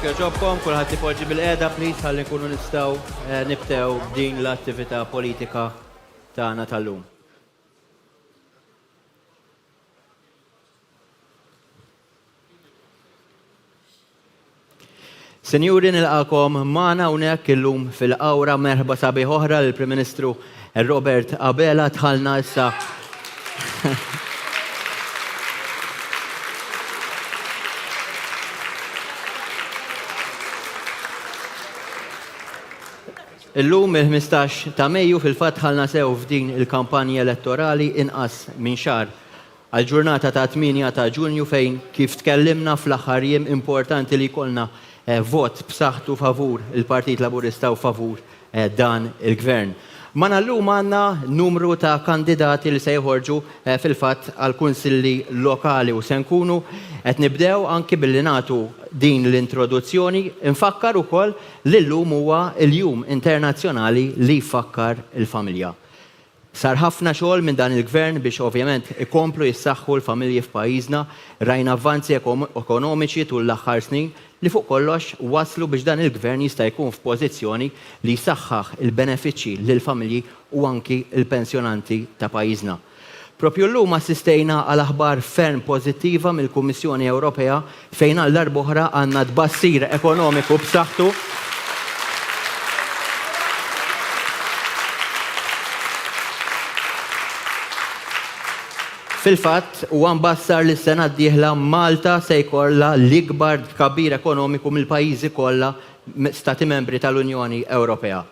Jekk joġobkom, kulħadd ipoġġi bil-qiegħda please ħalli nkunu nistgħu nibdew din l-attività politika tagħna tal-lum. Sinjuri nilqakom magħna hawnhekk illum fil-qawra merħba sabiħ oħra lill-Prim Ministru Robert Abela tħallna issa Illum il-15 ta' Mejju fil-fatt ħalna sew f'din il-kampanja elettorali inqas minn xahar għal-ġurnata ta' 8 ta' Ġunju fejn kif tkellimna fl-aħħar jiem importanti li jkollna vot b'saħħtu favur il-Partit Laburista u favur dan il-Gvern. Ma llum għandna numru ta' kandidati li se jħorġu fil-fatt għal-kunsilli lokali u se nkunu qed nibdew anki billi nagħtu din l-introduzzjoni infakkar ukoll li llum huwa l-Jum Internazzjonali li jfakkar il-familja. Sar ħafna xogħol minn dan il-Gvern biex ovvjament ikomplu jissaħħu l-familji f'pajjiżna, rajna avvanzi ekonomiċi tul l-aħħar snin li fuq kollox waslu biex dan il-Gvern jista' jkun f'pożizzjoni li jsaħħaħ il-benefiċċji lill-familji u anki l-pensjonanti ta' pajjiżna. Propju llum assistejna għal aħbar ferm pożittiva mill-Kummissjoni Ewropea fejn għal darba oħra għandna tbassir ekonomiku b'saħħtu Fil-fatt, huwa mbassar li s-sena d-dieħla Malta se jkollha l-ikbar tkabbir ekonomiku mill-pajjiżi kollha stati membri tal-Unjoni Ewropea.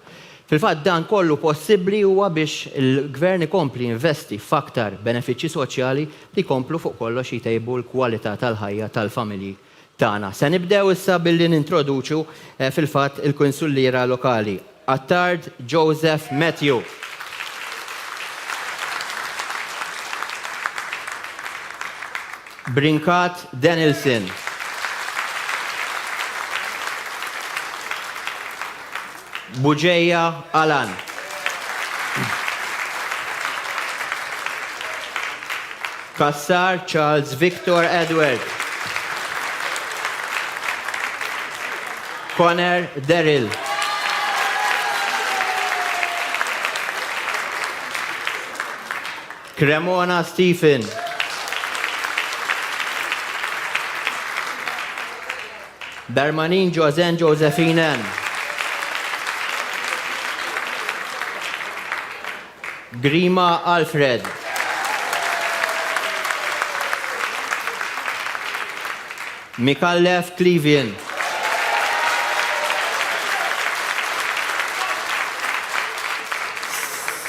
Fil-fatt dan kollu possibbli huwa biex il-Gvern ikompli investi f'aktar benefiċċji soċjali li jkomplu fuq kollox jtejbu l-kwalità tal-ħajja tal-familji tagħna. Se nibdew issa billi nintroduċu fil-fatt il-Kunsulliera Lokali. Attard Joseph Matthew. Brinkat Danielson. Buġeja Alan. Kassar Charles Victor Edward. Conner Daryl. Cremona Stephen. Bermanin Josen Josephinen. Grima Alfred. Mikallef Clevian.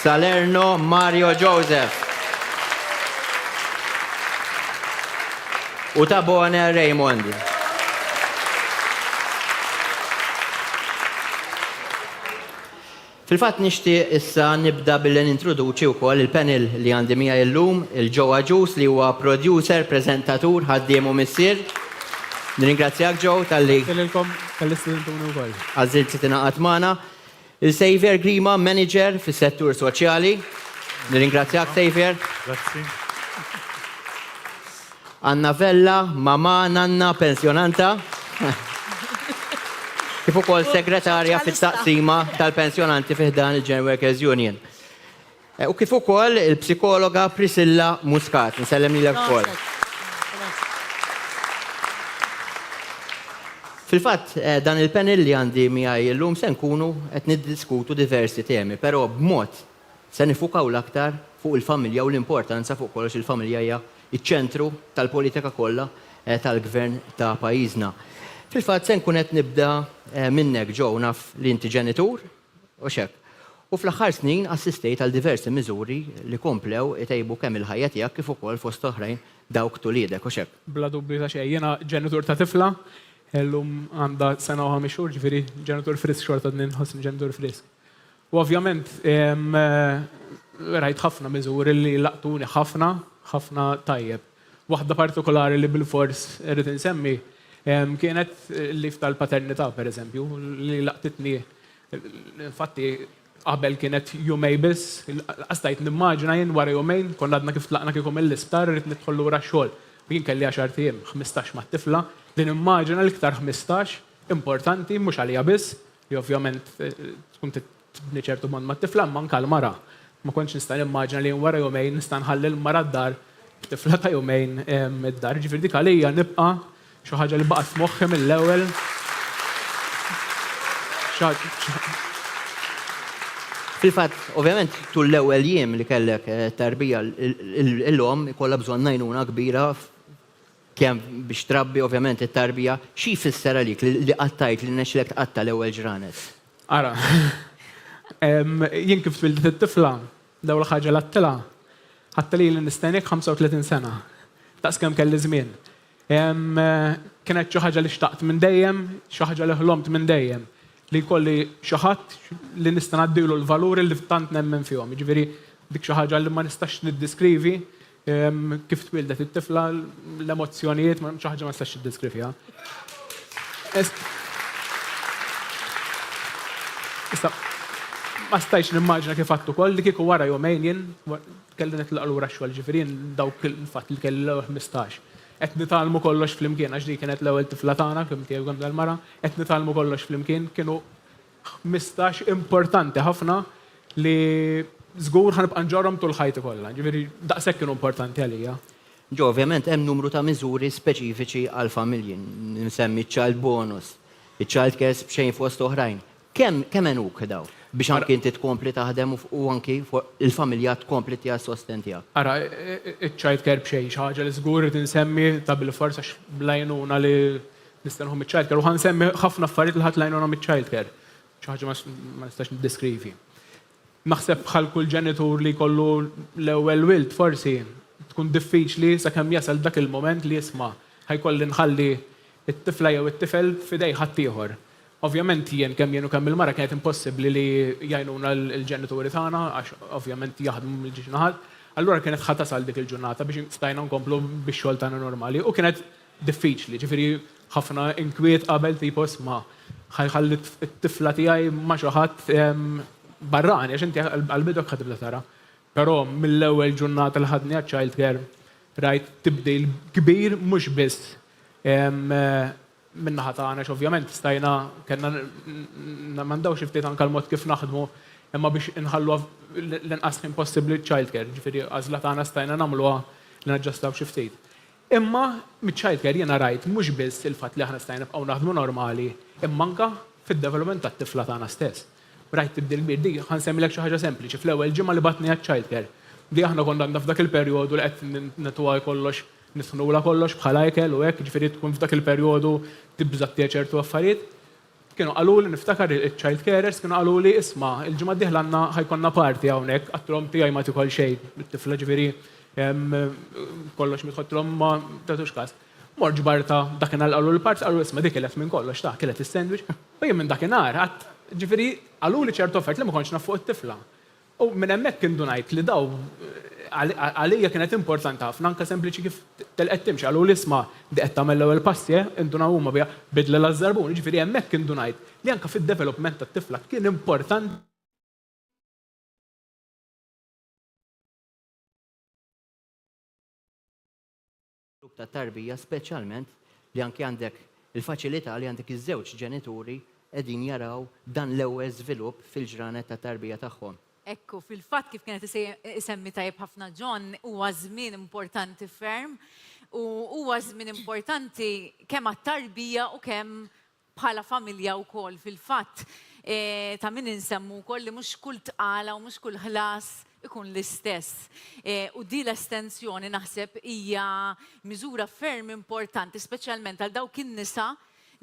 Salerno Mario Joseph. Utabone Raymond. Fil-fatt nixtieq issa nibda billi nintroduċi wkoll il-panel li għandi miegħi llum, il-Joe Aġus li huwa producer, preżentatur, ħaddiem u missier. Nirringrazzjak Joe tal-li tal-istudentuni wkoll. għażilt se tingħaqad magħna. Il-Xavier Grima, manager fis-settur soċjali. Nirringrazzjak Xavier. Grazzi. Anna Vella, mamma Nanna, pensjonanta. Kif ukoll segretarja fit-taqsima tal-pensjonanti fih dan il-Gen Workers Union. U kif ukoll il-psikologa Priscilla Muscat. Nsellem lilek ukoll. Fil-fatt, dan il-panel li għandi miegħi llum se nkunu qed niddiskutu diversi temi, però b'mod se nifukaw l-aktar fuq il-familja u l-importanza fuq kollox il-familja hija iċ-ċentru tal-politika kollha tal-gvern ta' pajjiżna. Fil-fatt se nkun qed nibda minnek Joe naf li inti ġenitur u xek. U fl-aħħar snin assistejt għal diversi miżuri li komplew itejbu kemm il-ħajja tiegħek kif ukoll fost oħrajn dawk tuliedek u xek. Bla dubju ta' xejn, jiena ġenitur ta' tifla, llum għandha sena u 5 xhur, ġifieri ġenitur frisk xorta nħossni ġenitur frisk. U ovvjament rajt ħafna miżuri li laqtuni ħafna tajjeb. Waħda partikolari li bil-fors irrid insemmi kienet l-lif tal-paternità, per eżempju, li laqtitni, infatti, qabel kienet jumej biss, għastajt nimmaġina jien wara jumejn, konna għadna kif tlaqna kikum il-isptar, rrit nidħol lura xogħol. U jien kelli 10 tiem, 15 ma' tifla, li nimmaġina l-iktar 15 importanti mhux għalija biss, li ovvjament tkun tibni ċertu bond mat-tifla manka l-mara. Ma kontx nista' nimmaġina li wara jumejn nista' nħalli l-mara d-dar tifla ta' jumejn id-dar. Ġifieri dik għalija nibqa' xi ħaġa li baqgħet f'moħħi mill-ewwel. Fil-fatt, ovvjament, tul l-ewwel jiem li kellek tarbija l-lom ikollha bżonn għajnuna kbira kemm biex trabbi ovvjament it-tarbija, xi jfisser għalik li qattajt li nexlek tqatta l-ewwel ġranet? Ara, jien kif twildet it-tifla, daw l-ħaġa l-attila, ħattali li nistenek 35 sena, taqs kemm kelli żmien. Kienet xi ħaġa li xtaqt minn dejjem, xi ħaġa li ħlomt minn dejjem, li jkolli xi ħadd li nista' ngħaddilu l-valuri li tant nemmen fihom. Jiġifieri dik xi ħaġa li ma nistax niddiskrivi kif twildet it-tifla, l-emozzjonijiet, ma xi ħaġa ma nistax niddiskrivija. Issa, ma stajx nimmaġina kif għattu koll li kieku wara jomejn jien kelli nitlaq lura xogħol ġifieri dawk il-fatt li kelli l-ewwel 15. Qed nitalmu kollox flimkien għax dik kienet l-ewwel tifla tagħna kemm tiegħu kemm dal-mara, qed nitalmu kollox flimkien kienu 15 importanti ħafna li żgur ħanibqa' nġorhom tul ħajti kollha. Ġifieri daqshekk kienu importanti għalija. Ġo, ovvjament hemm numru ta' miżuri speċifiċi għal familji, nsemmi child bonus, il-child care b'xejn fost oħrajn. Kemm enuk daw biex anki inti tkompli taħdem u anki il-familja tkompli tiegħek sosten tiegħek. Ara, il-child care b'xejn xi ħaġa li żgur tinsemmi ta' bil-forsa blajnuna li nistenħu mit-child care u ħansemmi ħafna affarijiet li ħadd lajnuna mit-child care. Xi ħaġa ma nistax niddeskrivi. Naħseb bħal kull ġenitur li jkollu l-ewwel wild forsi tkun diffiċli sakemm jasal dak il-moment li jisma' ħajkolli nħalli it-tifla jew it-tifel f'idej ħadd ieħor. Ovvjament jien kemm jien u kemm il-mara kienet impossibbli li jgħinuna l-ġenituri tagħna għax ovvjament jaħdmu mill-ġiex naħat. Allura kienet ħatasal dik il-ġurnata biex stajna nkomplu bix-xogħol tagħna normali u kienet diffiċli, ġifieri ħafna inkwiet qabel tipo isma' ħalli t-tifla tiegħi ma' xi ħadd barrani, għax inti għal-bidok ħatibda tara. Però mill-ewwel ġurnata li ħadni child care rajt tibdil kbir mhux biss minnaħa tagħna ovvjament stajna kellna m'għandawx ftit anke l-mod kif naħdmu imma biex inħalluha l-inqas possibbli child care, ġifieri għażla tagħna stajna nagħmluha li naġġastaw xi ftit. Imma mit-child care jiena rajt mhux biss il-fatt li aħna stajna nibqgħu naħdmu normali, imma anke fid-development tat-tifla tagħna stess. Rajt tibdil kbir dik ħansemmilek xi ħaġa sempliċi fl-ewwel ġimgħa li batni child care. Di aħna konna għandna f'dak il-perjodu li qed netwa kollox nisħnula kollox bħala ikel u hekk, ġifieri tkun f'dak il-perjodu tibża tiegħek ċertu affarijiet. Kienu qalu li niftakar il-child carers kienu qalu li isma' il-ġimgħa d-dieħla għandna ħajkonna party hawnhekk, għat-trom tiegħi ma tikol xejn, it-tifla ġifieri kollox mitħottilhom ma tagħtux każ. Mor ġbarta dakinhar qalu l-party qalu isma' dik kienet minn kollox ta' kienet is-sandwich. U jien minn dakinhar qatt ġifieri qalu li ċertu affarijiet li ma kontx naf fuq it-tifla. U minn hemmhekk kien ngħid li daw għalija kienet importanti ħafna anke sempliċi kif telqed timxi qalu li isma' di qed tagħmel l-ewwel passi induna huma biha bidla l-żarbun, ġifieri hemmhekk kien ngħid li anke fid-development tat-tifla kien importanti. Ta' tarbija speċjalment li anke għandek il-faċilità li għandek iż-żewġ ġenituri qegħdin jaraw dan l-ewwel żvilupp fil-ġranet ta' tarbija tagħhom. Ekku, fil-fatt kif kienet isemmi tajjeb ħafna John, huwa żmien importanti ferm u huwa żmien importanti kemm għat-tarbija u kemm bħala familja wkoll fil-fatt. Ta' min insemmu wkoll li mhux kull tqala u mhux kull ħlas ikun l-istess. U di l-estensjoni naħseb hija miżura ferm importanti, speċjalment għal dawk in-nisa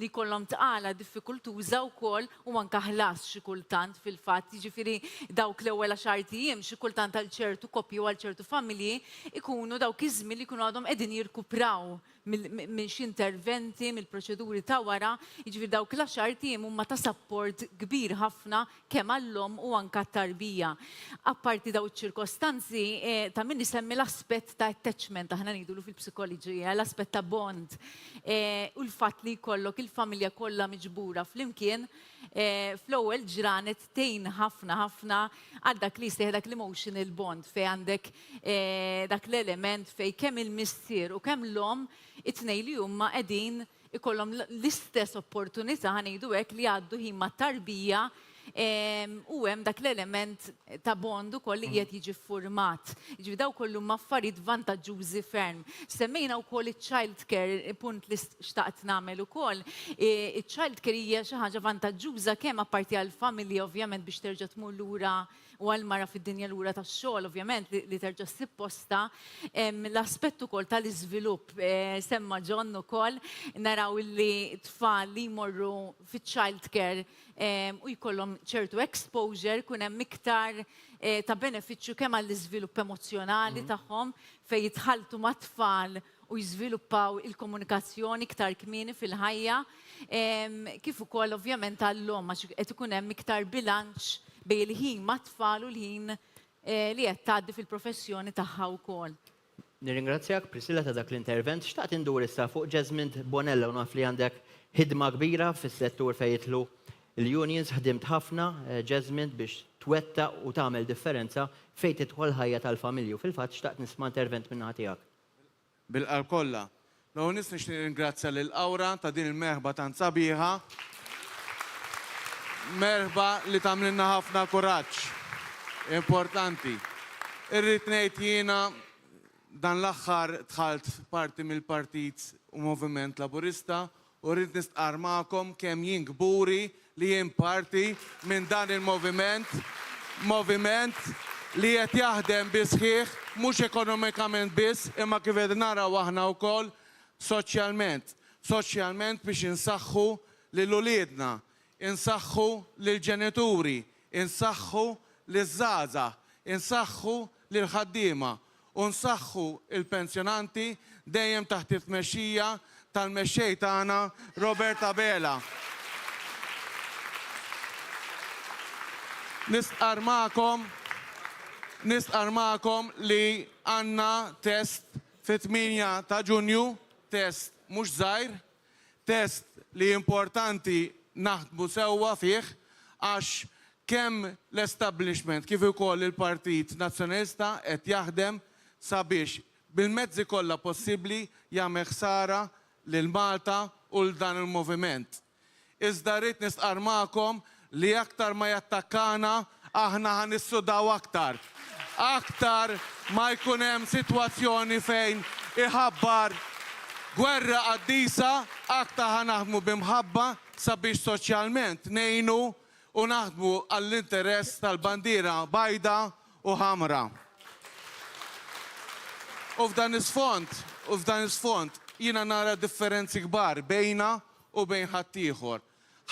li kollhom tqala diffikultuża wkoll u anke ħlas xi kultant fil-fatt, jiġifieri dawk l-ewwel għaxartijiem xi kultant għal ċertu koppji u għal ċertu familji ikunu dawk iż-żmien li jkunu għadhom qegħdin jirkupraw minn xi interventi, mill-proċeduri ta' wara, jiġifieri dawk l-għaxartijiem huma ta' support kbir ħafna kemm għall-om u anke għat-tarbija. Apparti daw iċ-ċirkostanzi ta' min isemmi l-aspett ta' attachment aħna ngħidulu fil-psikoloġija, l-aspett ta' bond u l-fatt li jkollok il-familja kollha miġbura flimkien fl-ewwel ġranet tgħin ħafna għal dak li jseħħ dak l-emotional bond fejn għandek dak l-element fejn kemm il-missier u kemm l-om it-tnejn li huma qegħdin ikollhom l-istess opportunità ħanejdu hekk li għaddu ħin mat-tarbija u hemm dak l-element ta' bond ukoll li qiegħed jiġi ffurmat. Jiġifieri daw kollu affarijiet vantaġġużi ferm. Semmejna wkoll iċ-child care, punt li xtaqt nagħmel ukoll. Iċ-child care hija xi ħaġa vantaġġuża kemm apparti għall-familja ovvjament biex terġa' tmur lura u għal-mara fid-dinja lura tax-xogħol ovvjament li terġa' ssib posta. L-aspett ukoll tal-iżvilupp semma John ukoll naraw li tfal li jmorru fiċ-child care u jkollhom ċertu exposure kun hemm iktar ta' benefiċċju kemm għall-iżvilupp emozjonali tagħhom fejn jitħalltu ma' tfal u jiżviluppaw il-komunikazzjoni iktar kmieni fil-ħajja, kif ukoll ovvjament għall-hom għax qed ikun hemm iktar bilanċ bejn il-ħin ma' tfal u l-ħin li qed tgħaddi fil-professjoni tagħha wkoll. Nirringrazzjak Priscilla ta' dak l-intervent. Xtaqt indur issa fuq Jasmine Bonella u naf li għandek ħidma kbira fis-settur fejn jitlu il-unions, ħdimt ħafna Jasmine biex twetta u tagħmel differenza fejn tidħol ħajja tal-familju. Fil-fatt xtaqt nisma' intervent minn tiegħek. Bil-qalb kollha. L-ewwel nixtieq nirringrazzja lil Awra ta' din il-merħba tant sabiħa. Merħba li tagħmlilna ħafna kuraġġ. Importanti. Irrid ngħid jiena dan l-aħħar dħalt parti mill-Partit u Moviment Laburista u rrid nistqar magħkom kemm jien kburi li jien parti minn dan il-moviment, moviment li qed jaħdem bi sħiħ mhux ekonomikament biss, imma kif qed naraw aħna wkoll soċjalment. Soċjalment biex insaħħu lil uliedna, insaħħu lil ġenituri, insaħħu liż-żgħażagħ, insaħħu lil ħaddiema u nsaħħu il-pensjonanti dejjem taħt it-tmexxija tal-mexxej tagħna Roberta Bela. Nistqar magħkom li għandna test fit-8 ta' Ġunju, test mhux żgħir, test li importanti naħdmu sewwa fih għax kemm l-establishment kif ukoll il-Partit Nazzjonalista qed jaħdem sabiex bil-mezzi kollha possibbli jagħmel ħsara lil Malta u l dan il-moviment. Iżda rrid nistqar magħkom li aktar ma jattakkana aħna ħanissudaw aktar. Aktar ma jkun hemm sitwazzjoni fejn iħabbar gwerra qaddisa, aktar ħanaħdmu bimħabba sabiex soċjalment ngħinu u naħdmu għall-interess tal-bandiera bajda u ħamra. U f'dan is-sfond, jiena nara differenzi kbar bejna u bejn ħaddieħor.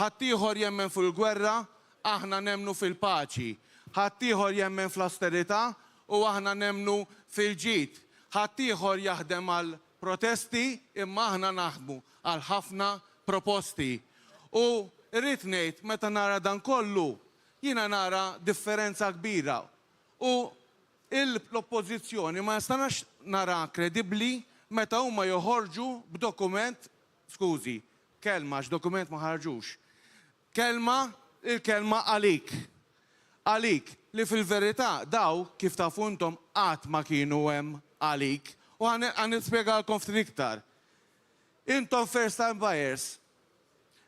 Ħaddieħor jemmen fil-gwerra, aħna nemmnu fil-paċi. Ħaddieħor jemmen fl-austerità u aħna nemmnu fil-ġid. Ħaddieħor jaħdem għal protesti imma aħna naħdmu għal ħafna proposti. U rrid ngħid meta nara dan kollu, jiena nara differenza kbira. U l-oppożizzjoni ma nistax nara kredibbli meta huma joħorġu b'dokument, skużi, kelma x'dokument ma ħarġux. Il-kelma għalik. Għalik li fil-verità daw kif tafu intom qatt ma kienu hemm għalik u għan nispjegalkom ftit iktar. Intom first time buyers.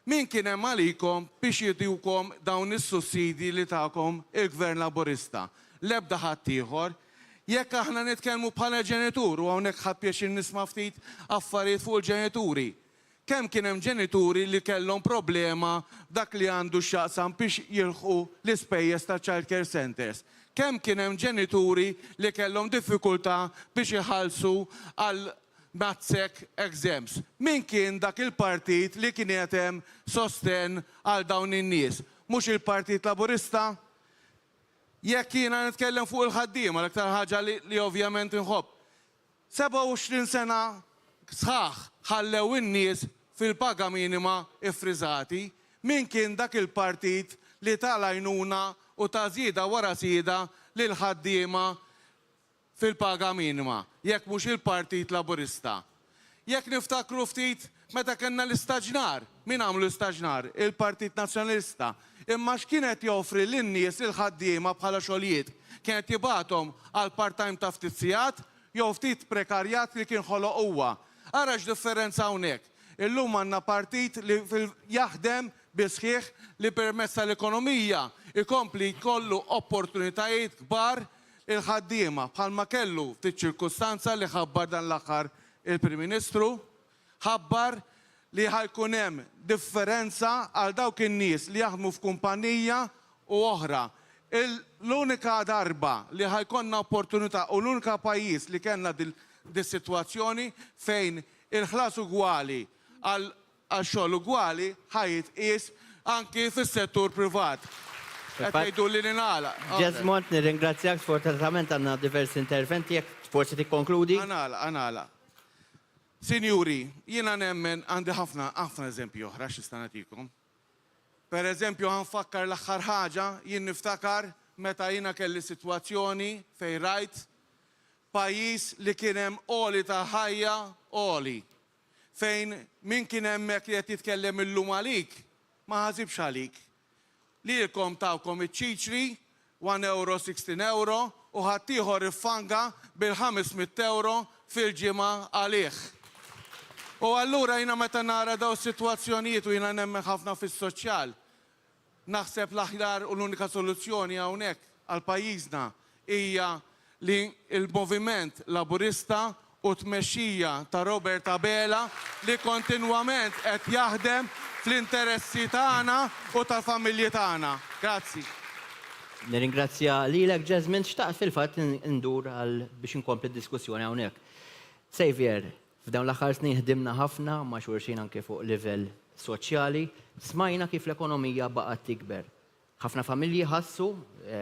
Min kien hemm għalikom biex jitiwkom dawn is-sussidji li tagħkom il-Gvern Laburista. L-ebda ħadd ieħor. Jekk aħna nitkellmu bħala ġenitur u hawnhekk ħadd pjaċir nisma' ftit affarijiet fuq il-ġenituri. Kemm kien hemm ġenituri li kellhom problema dak li għandu x'jaqsam biex jilħqu l-ispejjeż ta' child care centers. Kemm kien hemm ġenituri li kellhom diffikultà biex iħallsu għal matzek exams. Min kien dak il-partit li kien hemm sosten għal dawn in-nies? Mhux il-Partit Laburista? Jekk jiena nitkellem fuq il-ħaddiema l-aktar ħaġa li ovvjament inħobb. 27 sena sħaħ ħallew in-nies fil-paga minima iffriżati. Min kien dak il-partit li tal-għajnuna u ta' żieda wara żieda lil ħaddiema fil-paga minima, jekk mhux il-Partit Laburista. Jekk niftakru ftit meta kellna l-istaġnar, min għamlu l-istaġnar? Il-Partit Nazzjonalista. Imma x'kienet joffri lin-nies il-ħaddiema bħala xogħlijiet? Kienet jibgħathom għal part-time ta' ftit sigħat jew ftit prekarjat li kien ħoloq huwa. Ara x'differenza hawnhekk. Illum għandna partit li jaħdem bisħieħ li permezz tal-ekonomija ikompli jkollu opportunitajiet kbar il-ħaddiema bħalma kellu ftit ċirkustanza li ħabbar dan l-aħħar il-Prim Ministru, ħabbar li ħajkun hemm differenza għal dawk in-nies li jaħdmu f'kumpanija u oħra. L-unika darba li ħajkonna opportunità u l-unika pajjiż li kellna dis-sitwazzjoni fejn il-ħlas ugwali għal xogħol ugwali ħajitqies anki fis-settur privat. Qed tgħidu li ninala. Ġesmont, nirringrazzjak sfortunatament għandna diversi interventi, jekk forsi tikkonkludi. Għanala. Sinjuri, jiena nemmen għandi ħafna eżempju oħra x'ista' nagħtikom. Per eżempju, għanfakkar l-aħħar ħaġa, jien niftakar meta jiena kelli sitwazzjoni fejn rajt pajjiż li kien hemm qoli ta' ħajja qoli. Fejn min kien hemmhekk li qed jitkellem illum għalik, ma ħasibx għalik. Lilkom tawkom iċ-ċiċri, 1 euro, 16 euro, u ħaddieħor iffanga bil-500 euro fil-ġimgħa għalih. U allura jiena meta nara daw sitwazzjonijiet u jiena nemmen ħafna fis-soċjal, naħseb l-aħjar u l-unika soluzzjoni hawnhekk għal pajjiżna hija li l-moviment laburista u tmexxija ta' Robert Abela li kontinwament qed jaħdem fl-interessi tagħna u tal-familji tagħna. Grazzi. Nirringrazzja lilek Jasmine, xtaqt fil-fatt ndur għal biex inkompli d-diskussjoni hawnhekk. Xavier, f'dawn l-aħħar snin ħdimna ħafna ma' xulxin anke fuq livell soċjali, smajna kif l-ekonomija baqgħet tikber. Ħafna familji ħassu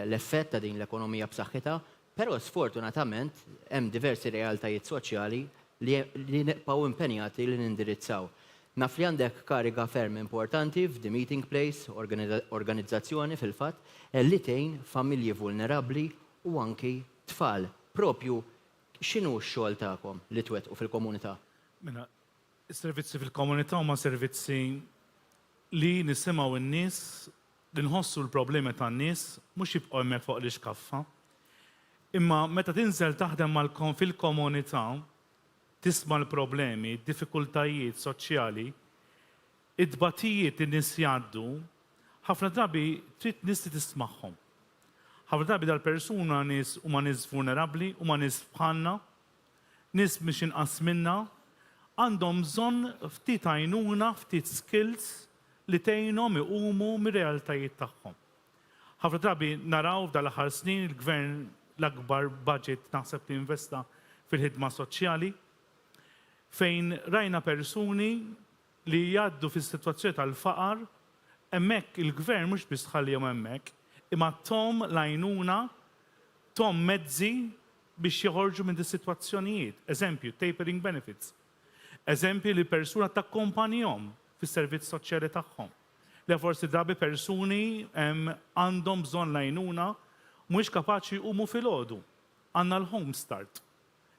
l-effett ta' din l-ekonomija b'saħħitha, però sfortunatament hemm diversi realtajiet soċjali li nibqgħu impenjati li nindirizzaw. Naf li għandek kariga ferm importanti f'The Meeting Place, organizzazzjoni fil-fatt li tgħin familji vulnerabbli u anki tfal. Propju x'inhu x-xogħol tagħkom li twettqu fil-komunità? Mela, is-servizzi fil-komunità huma servizzi li nisimgħu n-nies li nħossu l-problemi tan-nies mhux jibqgħu hemmhekk fuq l-iskaffa. Imma meta tinżel taħdem fil-komunità, tisma' l-problemi, diffikultajiet soċjali, id-dbatijiet li nies jgħaddu, ħafna drabi trid nies li tismagħhom. Ħafna drabi dal-persuna nies huma nies vulnerabbli, huma nies bħalna, nies biex inqas minna, għandhom bżonn ftit għajnuna, ftit skills li tgħinhom iqumu mir-realtajiet tagħhom. Ħafna drabi naraw f'dal-aħħar snin il-gvern l-akbar budget naħseb li investa fil-ħidma soċjali, fejn rajna persuni li jgħaddu fis-sitwazzjoni tal-faqar, hemmhekk il-gvern mhux biss ħallihom hemmhekk, imma tom l-għajnuna, tom mezzi biex joħorġu minn dis-sitwazzjonijiet. Eżempju, tapering benefits. Eżempju li persuna takkompanjahom fis-servizz soċjali tagħhom. Li forsi drabi persuni għandhom bżonn l-għajnuna mhuwiex kapaċi jqumu filgħodu. Għandna l-home start.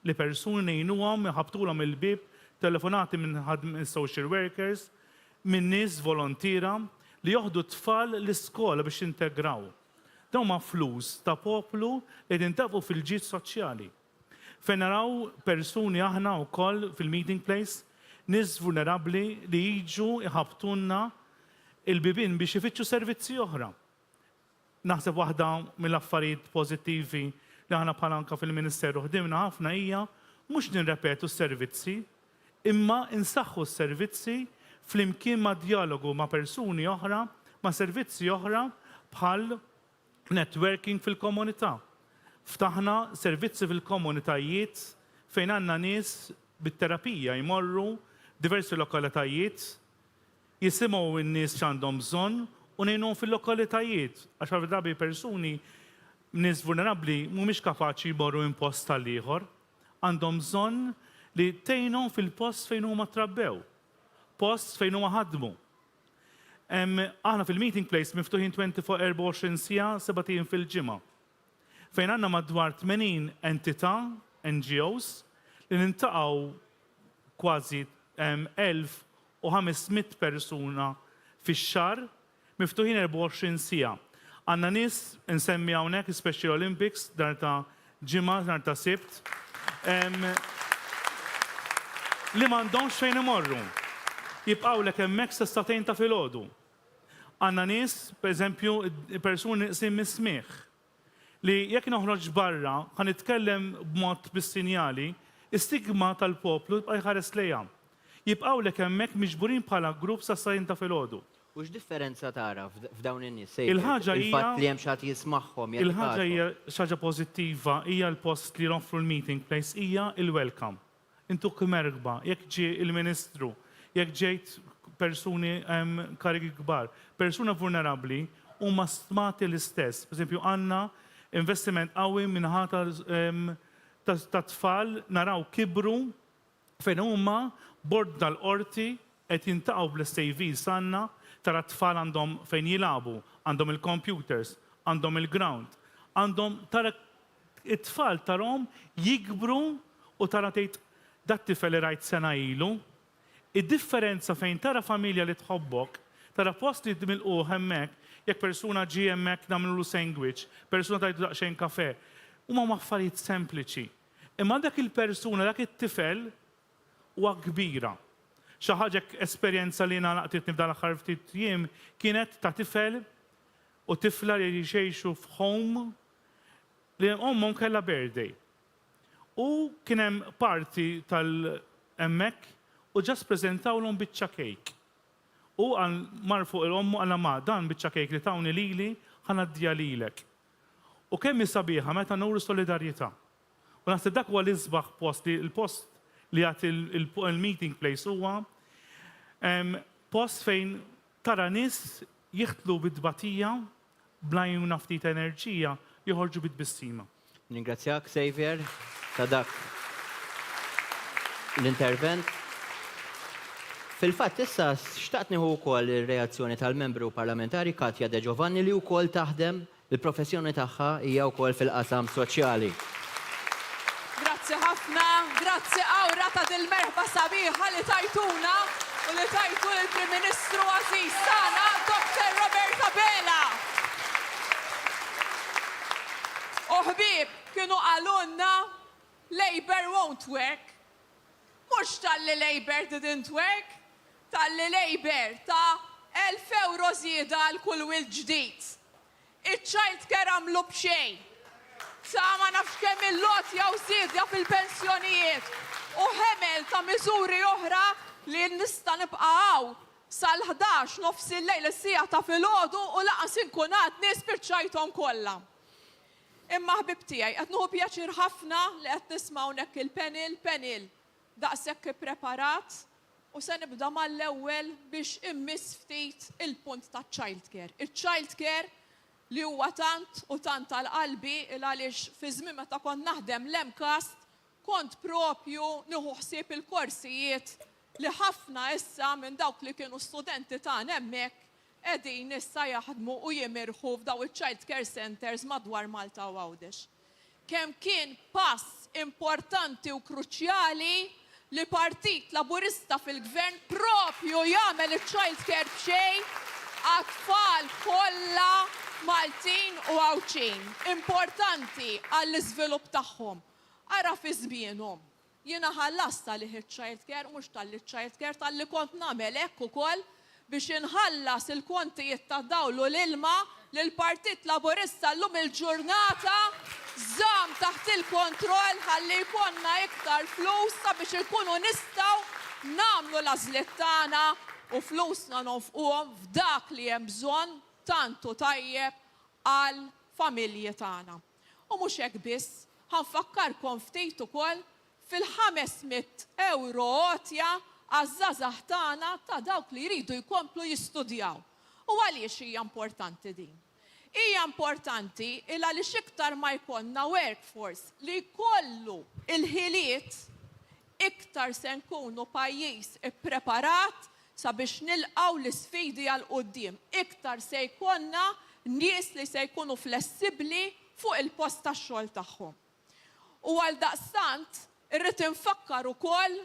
Li persuni jgħinuhom jħabtulhom il-bib, telefonati minn social workers, minn nies volontira li joħdu tfal l-iskola biex jintegraw. Dawn ma' flus ta' poplu li jintafu fil-ġid soċjali. Fejn naraw persuni aħna wkoll fil-meeting place, nies vulnerabbli li jiġu jħabtunna il-bibin biex ifittxu servizzi oħra. Naħseb waħda mill-affarijiet pożittivi li aħna bħalanka fil-Ministeru ħdimna ħafna hija mhux nirrepetu s-servizzi, imma insaħħu s-servizzi flimkien ma' dialogu ma' persuni oħra, ma' servizzi oħra bħal networking fil-komunità. Ftaħna servizzi fil-komunitajiet fejn għandna nies bit-terapija jmorru diversi lokalitajiet, jisimgħu n-nies x'għandhom bżonn u ngħinhom fil-lokalitajiet għax ħafna drabi persuni nies vulnerabbli mhumiex kapaċi jmorru minn post tal-ieħor, għandhom bżonn li tgħinhom fil-post fejn huma trabbew, post fejn huma ħadmu. Aħna fil-meeting place miftuħin 24 sija 7 fil-ġimgħa. Fejn għandna madwar 80 entità, NGOs, li nintaqgħu kważi 1500 persuna fix-xahar miftuħin 24 sija. Għandna nies insemmi hawnhekk Special Olympics dar ta' ġimgħa, dar ta' sibt, li m'għandhomx fejn imorru. jibqgħu lek hemmhekk sa statejn ta' filgħodu. Għandna nies, pereżempju, persuni qsim mis-smigħ li jekk noħroġ barra ħa nitkellem b'mod bis-sinjali, istigma tal-poplu jibqa' jħares lejha. Jibqgħu lek hemmhekk miġburin bħala grupp sa statejn ta' filgħodu. Ux differenza tara f'dawn in-nies? Il-ħaġa hija- il-fatt li hemm xi ħadd jismagħhom. Il-ħaġa hija xaġa pożittiva hija l-post li noffru l-meeting place hija il-welcome. Intuk mergba, jekk ġie il-Ministru, jekk ġejt persuni karigi kbar, persuna vulnerabbli huma stmati l-istess. Per esempio, għandna investiment qawwi minħata ta' tfal naraw kibru fejn huma bord tal-qorti qed jintaqgħu bl-SAV sanna tara tfal għandhom fejn jilagħbu, għandhom il-computers, għandhom il-ground, għandhom tara it-tfal tarhom jikbru u tara tgħid dat tifel li rajt sena ilu. Id-differenza fejn tara familja li tħobbok, tara post li tmilqu hemmhekk, jekk persuna ġie hemmhekk nagħmlu sandwich, persuna tajtu daqsxejn kafè, huma affarijiet sempliċi. Imma dak il-persuna, dak it-tifel huwa kbira. Xi ħaġa esperjenza li naqtitni f'dan l-aħħar ftit jiem kienet ta' tifel u tifla li jxejxu f'home li ommhom kellha birthday. U kien hemm parti tal-hemmhekk u ġast preżentawlhom biċċa cake. U marfu il-ommu għalla ma dan biċċa cake li tawni lili ħanaddija lilek. U kemm sabiħa meta nuru solidarjetà. U naħseb dak huwa l-isbaħ post li l-post li għat il-meeting place huwa post fejn tara nies jiħtlu bid-dbatija blajnuna ftit enerġija joħorġu bid-bissima. Ningrazzjak, Xavier, ta' dak l-intervent. Fil-fatt, issa xtaqt nieħu wkoll ir-reazzjoni tal-membru parlamentari Katja De Giovanni li wkoll taħdem il-professjoni tagħha hija wkoll fil-qasam soċjali. Grazzi ħafna, grazzi Awra ta' dil-merħba sabiħa li tajtuna u li tajtu l-Prim Ministru Aziz tagħna, Dr. Roberta Bela. Ħbieb kienu qalulna Labour won't work. Mhux tal-li Labour didn't work, tal-li Labour ta' 1000 euro żieda għal kull wil ġdid. Iċ-child care għamlu b'xejn. Sa ma nafx kemm il-lotja u żiedja fil-pensjonijiet u ħemel ta' miżuri oħra li nista' nibqgħu sal-11 nofs il-lejl is-sija ta' filgħodu u laqas inkunat nies spiċċajthom kollha. Imma ħbib tiegħi qed nieħu pjaċir ħafna li qed nisma' hawnhekk il-panel daqshekk ippreparat u se nibda mal-ewwel biex immiss ftit il-punt taċ-child care. Il-child care li huwa tant u tant tal-qalbi għaliex fi żmien meta kont naħdem l-Emcast kont propju nieħu ħsieb il-korsijiet li ħafna issa minn dawk li kienu studenti tagħna hemmhekk qegħdin issa jaħdmu u jimirħu f'daw il-child care centers madwar Malta u Għawdex. Kemm kien pass importanti u kruċjali li Partit Laburista fil-Gvern propju jagħmel il-child care b'xejn għat-tfal kollha Maltin u Għawċin. Importanti għall-iżvilupp tagħhom. Ara fi żmienhom. Jiena ħallasta li child care, mhux tal-child care, tal-li kont nagħmel hekk ukoll biex inħallas il-kontijiet ta' dawlu l-ilma lill-Partit Laburista llum il-ġurnata żamm taħt il-kontroll ħalli jkollna iktar flus sabiex ikunu nistgħu nagħmlu l-għażliet tagħna u flusna nonfquhom f'dak li hemm bżonn tantu tajjeb għal familji tagħna. U mhux hekk biss, ħanfakkarkom ftit ukoll fil-500 euro għotja għaż-żgħażagħ tagħna ta' dawk li jridu jkomplu jistudjaw. U għaliex hija importanti din? Hija importanti għaliex iktar ma jkollna workforce li jkollu il-ħiliet iktar se nkunu pajjiż ippreparat sabiex nilqgħu l-isfidi għal quddiem. Iktar se jkollna nies li se jkunu flessibbli fuq il-post tax-xogħol tagħhom. U għal daqstant irrid infakkar ukoll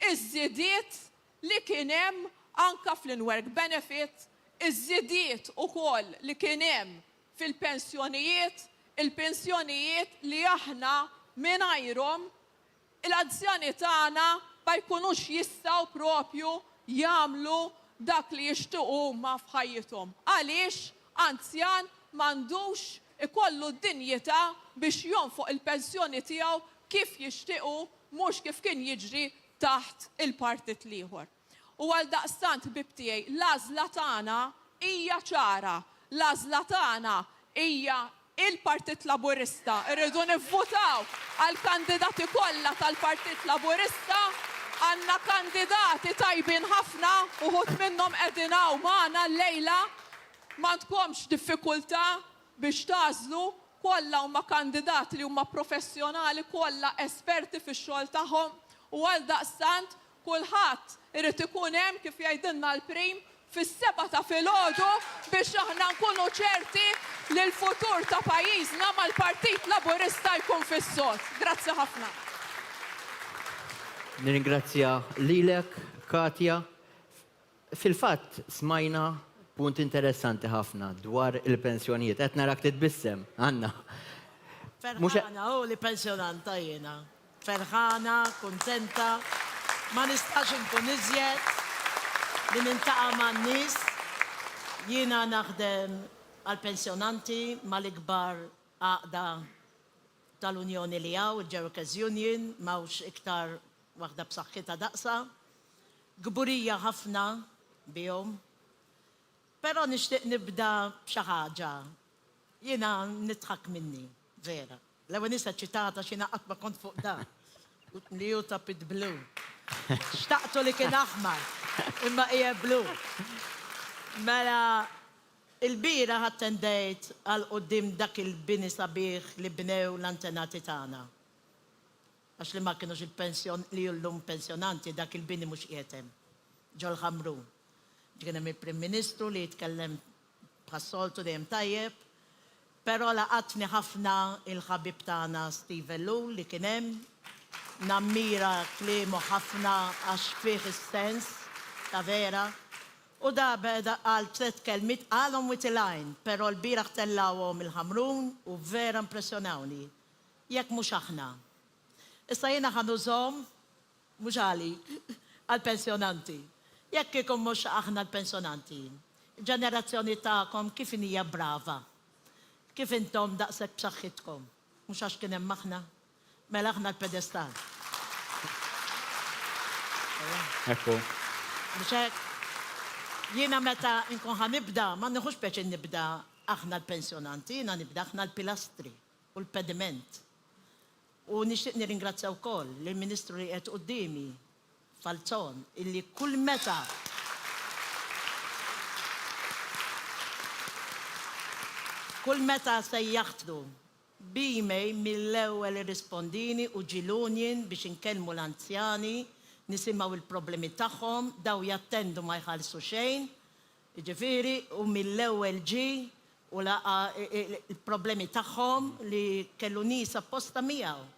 iż-żiediet li kien hemm anke fl-in-work benefit, iż-żiediet ukoll li kien hemm fil-pensjonijiet, il-pensjonijiet li aħna mingħajrhom l-anzjani tagħna ma jkunux jistgħu propju jagħmlu dak li jixtiequ ma f'ħajjithom. Għaliex anzjan m'għandux ikollu d-dinjità biex jonfoq il-pensjoni tiegħu kif jixtiequ mhux kif kien jiġri taħt il-partit ieħor. U għal daqstant bibtijaj, l-għażla tagħna hija ċara, l-għażla tagħna hija il-Partit Laburista. Irridu nivvotaw għal kandidati kollha tal-Partit Laburista, għandna kandidati tajbin ħafna, uħud minnhom qegħdin hawn magħna llejla, m'għandkomx diffikultà biex tażlu, kollha huma kandidati li huma professjonali, kollha esperti fix-xogħol tagħhom, u għal daqstant kulħadd irid ikun hemm kif jgħidilna l-prim fis-7 ta' filgħodu biex aħna nkunu ċerti li l-futur ta' pajjiżna mal-Partit Laburista jkun fis-sod. Grazzi ħafna. Nirringrazzja lilek, Katja. Fil-fatt smajna punt interessanti ħafna dwar il-pensjonijiet. Qed narak titbissem, Anna. Ferħana, li pensjonanta jiena. Ferħana, kontenta, ma nistax nkun iżjed li nintaqa' man-nies. Jiena naħdem għal-pensjonanti mal-ikbar għaqda tal-Unjoni li għaw, il-Jericho's Union, mawx iktar waħda b'saħħitha daqsa. Gburija ħafna bihom. Però nixtieq nibda b'xi ħaġa. Jiena nidħak minni, vera. L-ewwel nisa ċitata xi qatt ma kont fuq da. Li ju ta' pit blu. Xtaqtu li kien aħmar, imma hija blu. Mela il-bira ħattendejt għal qudiem dak il-bini sabiħ li bnew l-antenati tagħna. Għax li ma kienux il-pensjon li jullum pensjonanti dak il-bini mhux qiegħed. Ġol ħamru. Kien hemm il-Prim Ministru li jitkellem bħas-soltu dejjem tajjeb, però laqatni ħafna il-ħabib tagħna Steve Lu li kien hemm, nammira kliemu ħafna għax fih is-sens ta' vera. U da beda għal 3 kelmiet għalhom witilajn, però l-bieraħ tellawhom il-ħamrun u vera impressjonawni. Jekk mhux aħna. Issa jiena ħanużhom mhux għalik għall-pensjonanti. Jekk ikun mhux aħna l-pensjonanti. Il-ġenerazzjoni tagħkom kif hija brava. Kif intom daqshekk b'saħħitkom. Mhux għax kien hemm aħna. Mela aħna l-pedestal. Ekku. Biex hekk, jiena meta nkun ħanibda, ma nieħux peċi nibda aħna l-pensjonanti, jiena nibda aħna l-pilastri u l-pediment. U nixtieq nirringrazzja wkoll lill-Ministru li qed qudiemi Falzon illi kull meta sejjaħtlu b'email mill-ewwel irrispondini u ġilunjen biex inkellmu l-anzjani, nisimgħu il-problemi tagħhom, daw jattendu ma jħallsu xejn, jiġifieri u mill-ewwel ġi u laqa il-problemi tagħhom li kellu nies apposta miegħu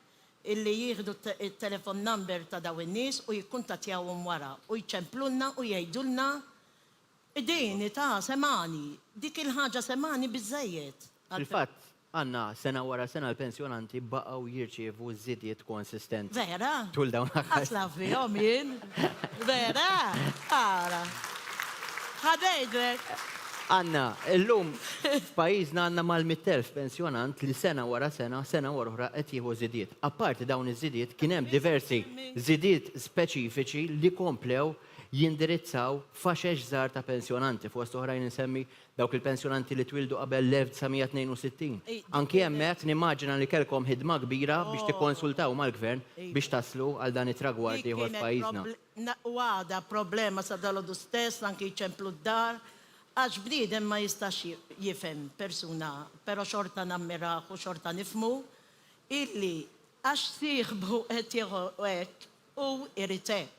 illi jieħdu il-telefon number ta' daw in-nies u jikkuntattjawhom wara u jċemplulna u jgħidulna id-dini ta' semani, dik il-ħaġa semani biżejjed. Fil-fatt, Anna, sena wara sena l-pensjonanti baqgħu jirċievu żidiet konsistenti. Vera? Tul dawn Asla fihom jien. Vera? Ara. Ħadejdlek. Anna, illum f'pajjiżna għandna mal-100,000 pensjonant li sena wara sena wara oħra qed jieħu żidiet. Apparti dawn iż-żidiet kien hemm diversi żidiet speċifiċi li komplew jindirizzaw faxex żgħar ta' pensjonanti fost oħrajn insemmi dawk il-pensjonanti li twildu qabel l-1962. Anki hemmhekk nimmaġina li kellkom ħidma kbira biex tikkonsultaw mal-gvern biex taslu għal dan it-tragward ieħor f'pajjiżna. Għada problema sa dalodu stess anki jċemplu d-dar għax bniedem ma jistax jifhem persuna, però xorta nammiraħ u xorta nifmu illi għax siħbu qed jieħu hekk u irritek.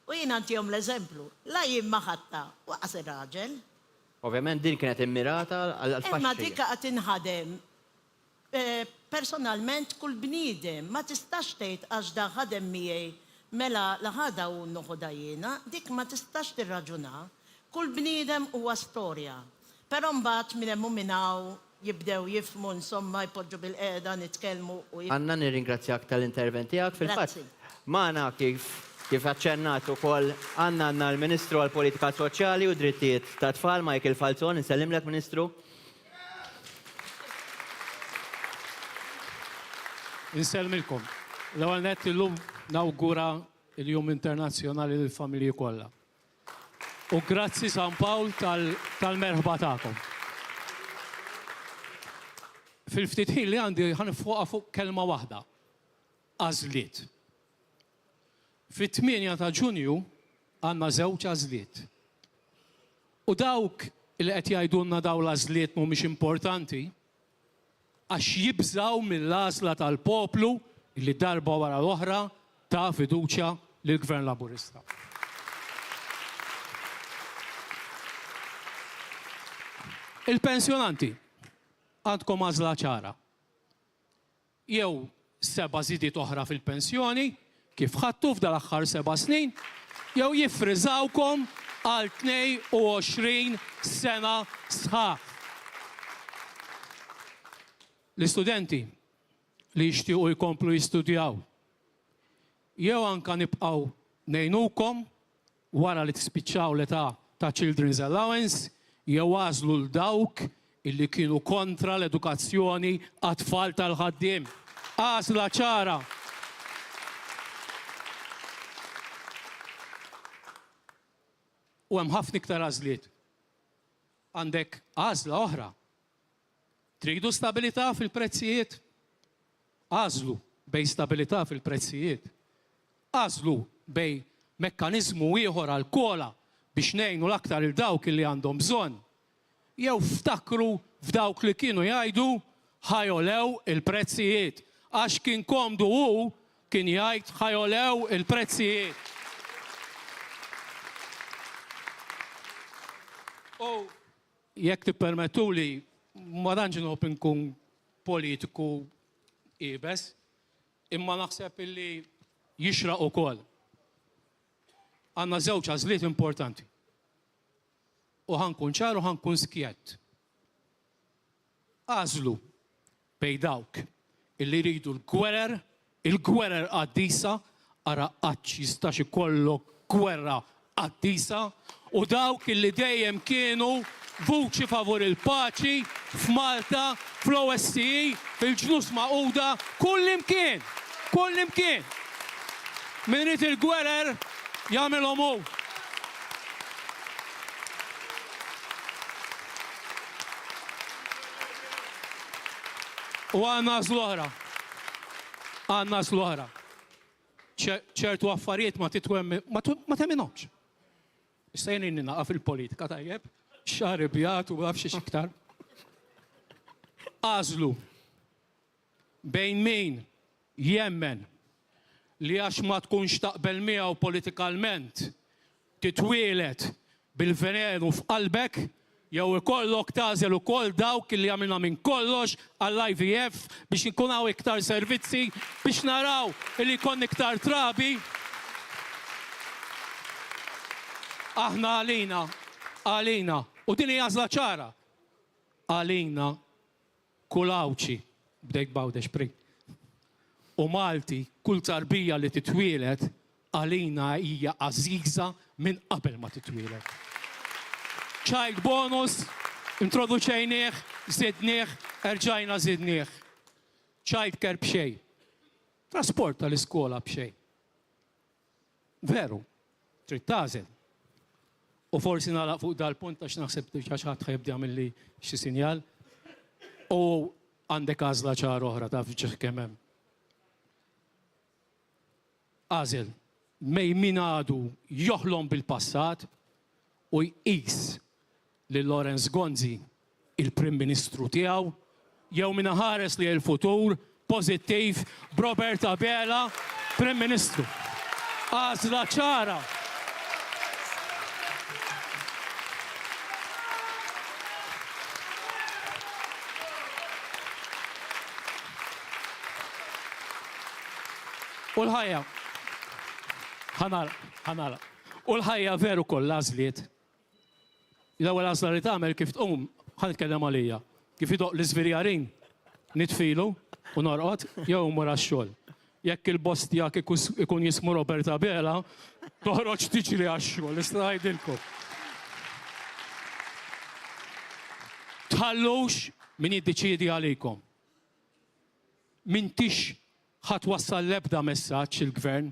U jien għantihom l-eżemplu, la jien maħatta waqas ir-raġel. Ovvjament din kienet immirata għal-faxxija. Imma dikka qed inħadem personalment kull bniedem ma tistax tgħid għax da ħadem miegħi mela laħada u noħodha jiena, dik ma tistax tirraġuna. Kull bniedem huwa storja. Però mbagħad minn hemm minn hawn jibdew jifhmu insomma jpoġġu bil-qiegħda nitkellmu u Anna nirringrazzjak tal-intervent tiegħek fil-fatt. Magħna kif Kif aċċennat ukoll għandna l-Ministru għall-Politika Soċjali u Drittijiet tat-Tfal Michael Falzon, insellimlek Ministru. Inselmilkom. L-ewwel nett illum nawgura il-Jum Internazzjonali lill-Familji kollha. U grazzi San Pawl tal-merħba tagħkom. Fil-ftit ħin li għandi ħanifuqa fuq kelma waħda. Għażliet. Fit-8 ta' Ġunju għandna żewġ għażliet. U dawk li qed jgħidulna dawn l-għażliet mhumiex importanti għax jibżgħu mill-għażla tal-poplu li darba wara l-oħra ta' fiduċja lill-Gvern Laburista. Il-pensjonanti għandkom għażla ċara. Jew 7 żidiet oħra fil-pensjoni, kif ħadtu f'dal-aħħar 7 snin, jew jiffriżawkom għal 22 sena sħaħ. L-istudenti li jixtiequ jkomplu jistudjaw, jew anke nibqgħu ngħinukom wara li tispiċċaw l-età ta' Children's Allowance, jew għażlu l-dawk illi kienu kontra l-edukazzjoni għat-tfal tal-ħaddiem. Għażla ċara. U hemm ħafna iktar għażliet. Għandek għażla oħra. Tridu stabilità fil-prezzijiet? Għażlu bej stabilità fil-prezzijiet. Għażlu bej mekkaniżmu ieħor għall-kola biex ngħinu l-aktar il-dawk li għandhom bżonn. Jew ftakru f'dawk li kienu jgħidu ħajolew il-prezzijiet. Għax kien komdu hu kien jgħid ħajolew il-prezzijiet. U jekk tippermettuli ma tantx inħobb inkun politiku qiebes, imma naħseb illi jixraq ukoll. Għandna żewġ għażliet importanti. U ħankun ċar u ħankun skjett. Għażlu bej dawk illi jridu l-gwerer, il-gwerer qaddisa, ara qatt jistax ikollok gwerra qaddisa, u dawk illi dejjem kienu vuċi favur il-paċi f'Malta, fl-OSCE, fil-ġnus Magħquda, kullimkien, kullimkien. Min irid il-gwerer jagħmilhom hu. U għanna zluħra. Għanna zluħra. ċertu affarijiet ma temminomx. Istajni naqa fil-politika tajjeb, xaribjat u għafxie xiktar. Għazlu bejn min jemmen li għax ma tkunx taqbel miegħu politikalment titwielet bil-venenu f'qalbek, jew ikollok tażel ukoll dawk li għamilna minn kollox għall-IVF biex nkunaw iktar servizzi, biex naraw li jkun iktar trabi. Aħna għalina, u din hija għażla ċara. Għalina kulawċi, bdejk bawdex pri. U Malti, kull tarbija li titwielet, għalina hija għażiża minn qabel ma titwielet. Child bonus, introduċejnieh, zidnieh, erġajna zidnieh. Child care b'xej. Trasport tal-iskola b'xej. Veru, trid tażel. U forsi nagħlaq fuq dal-punt għax naħseb diġà xi ħadd ħajbda milli xi sinjal. U għandek għażla ċara oħra taf kemm hemm. Għażel, mej min għadu joħlom bil-passat u jqis li Lawrence Gonzi, il-Prim Ministru tiegħu, jew min ħares li l-futur pożittiv b'Robert Abela, Prim Ministru. Għażla ċara. U l-ħajja, ħanara, u l-ħajja veru koll għażliet. L-ewwel għażla li tagħmel kif tqum ħanitkellem għalija. Kif idoq l-iżvirjarin nitfilu u norqod jew mur għax-xogħol. jekk il-boss tiegħek ikun jismu Robert Abela, toħroġ tiġri għax-xogħol, nista' ngħidilkom. Tħallux min jiddeċiedi għalikom. M'intix ħadd wassal l-ebda messaġġ il-gvern,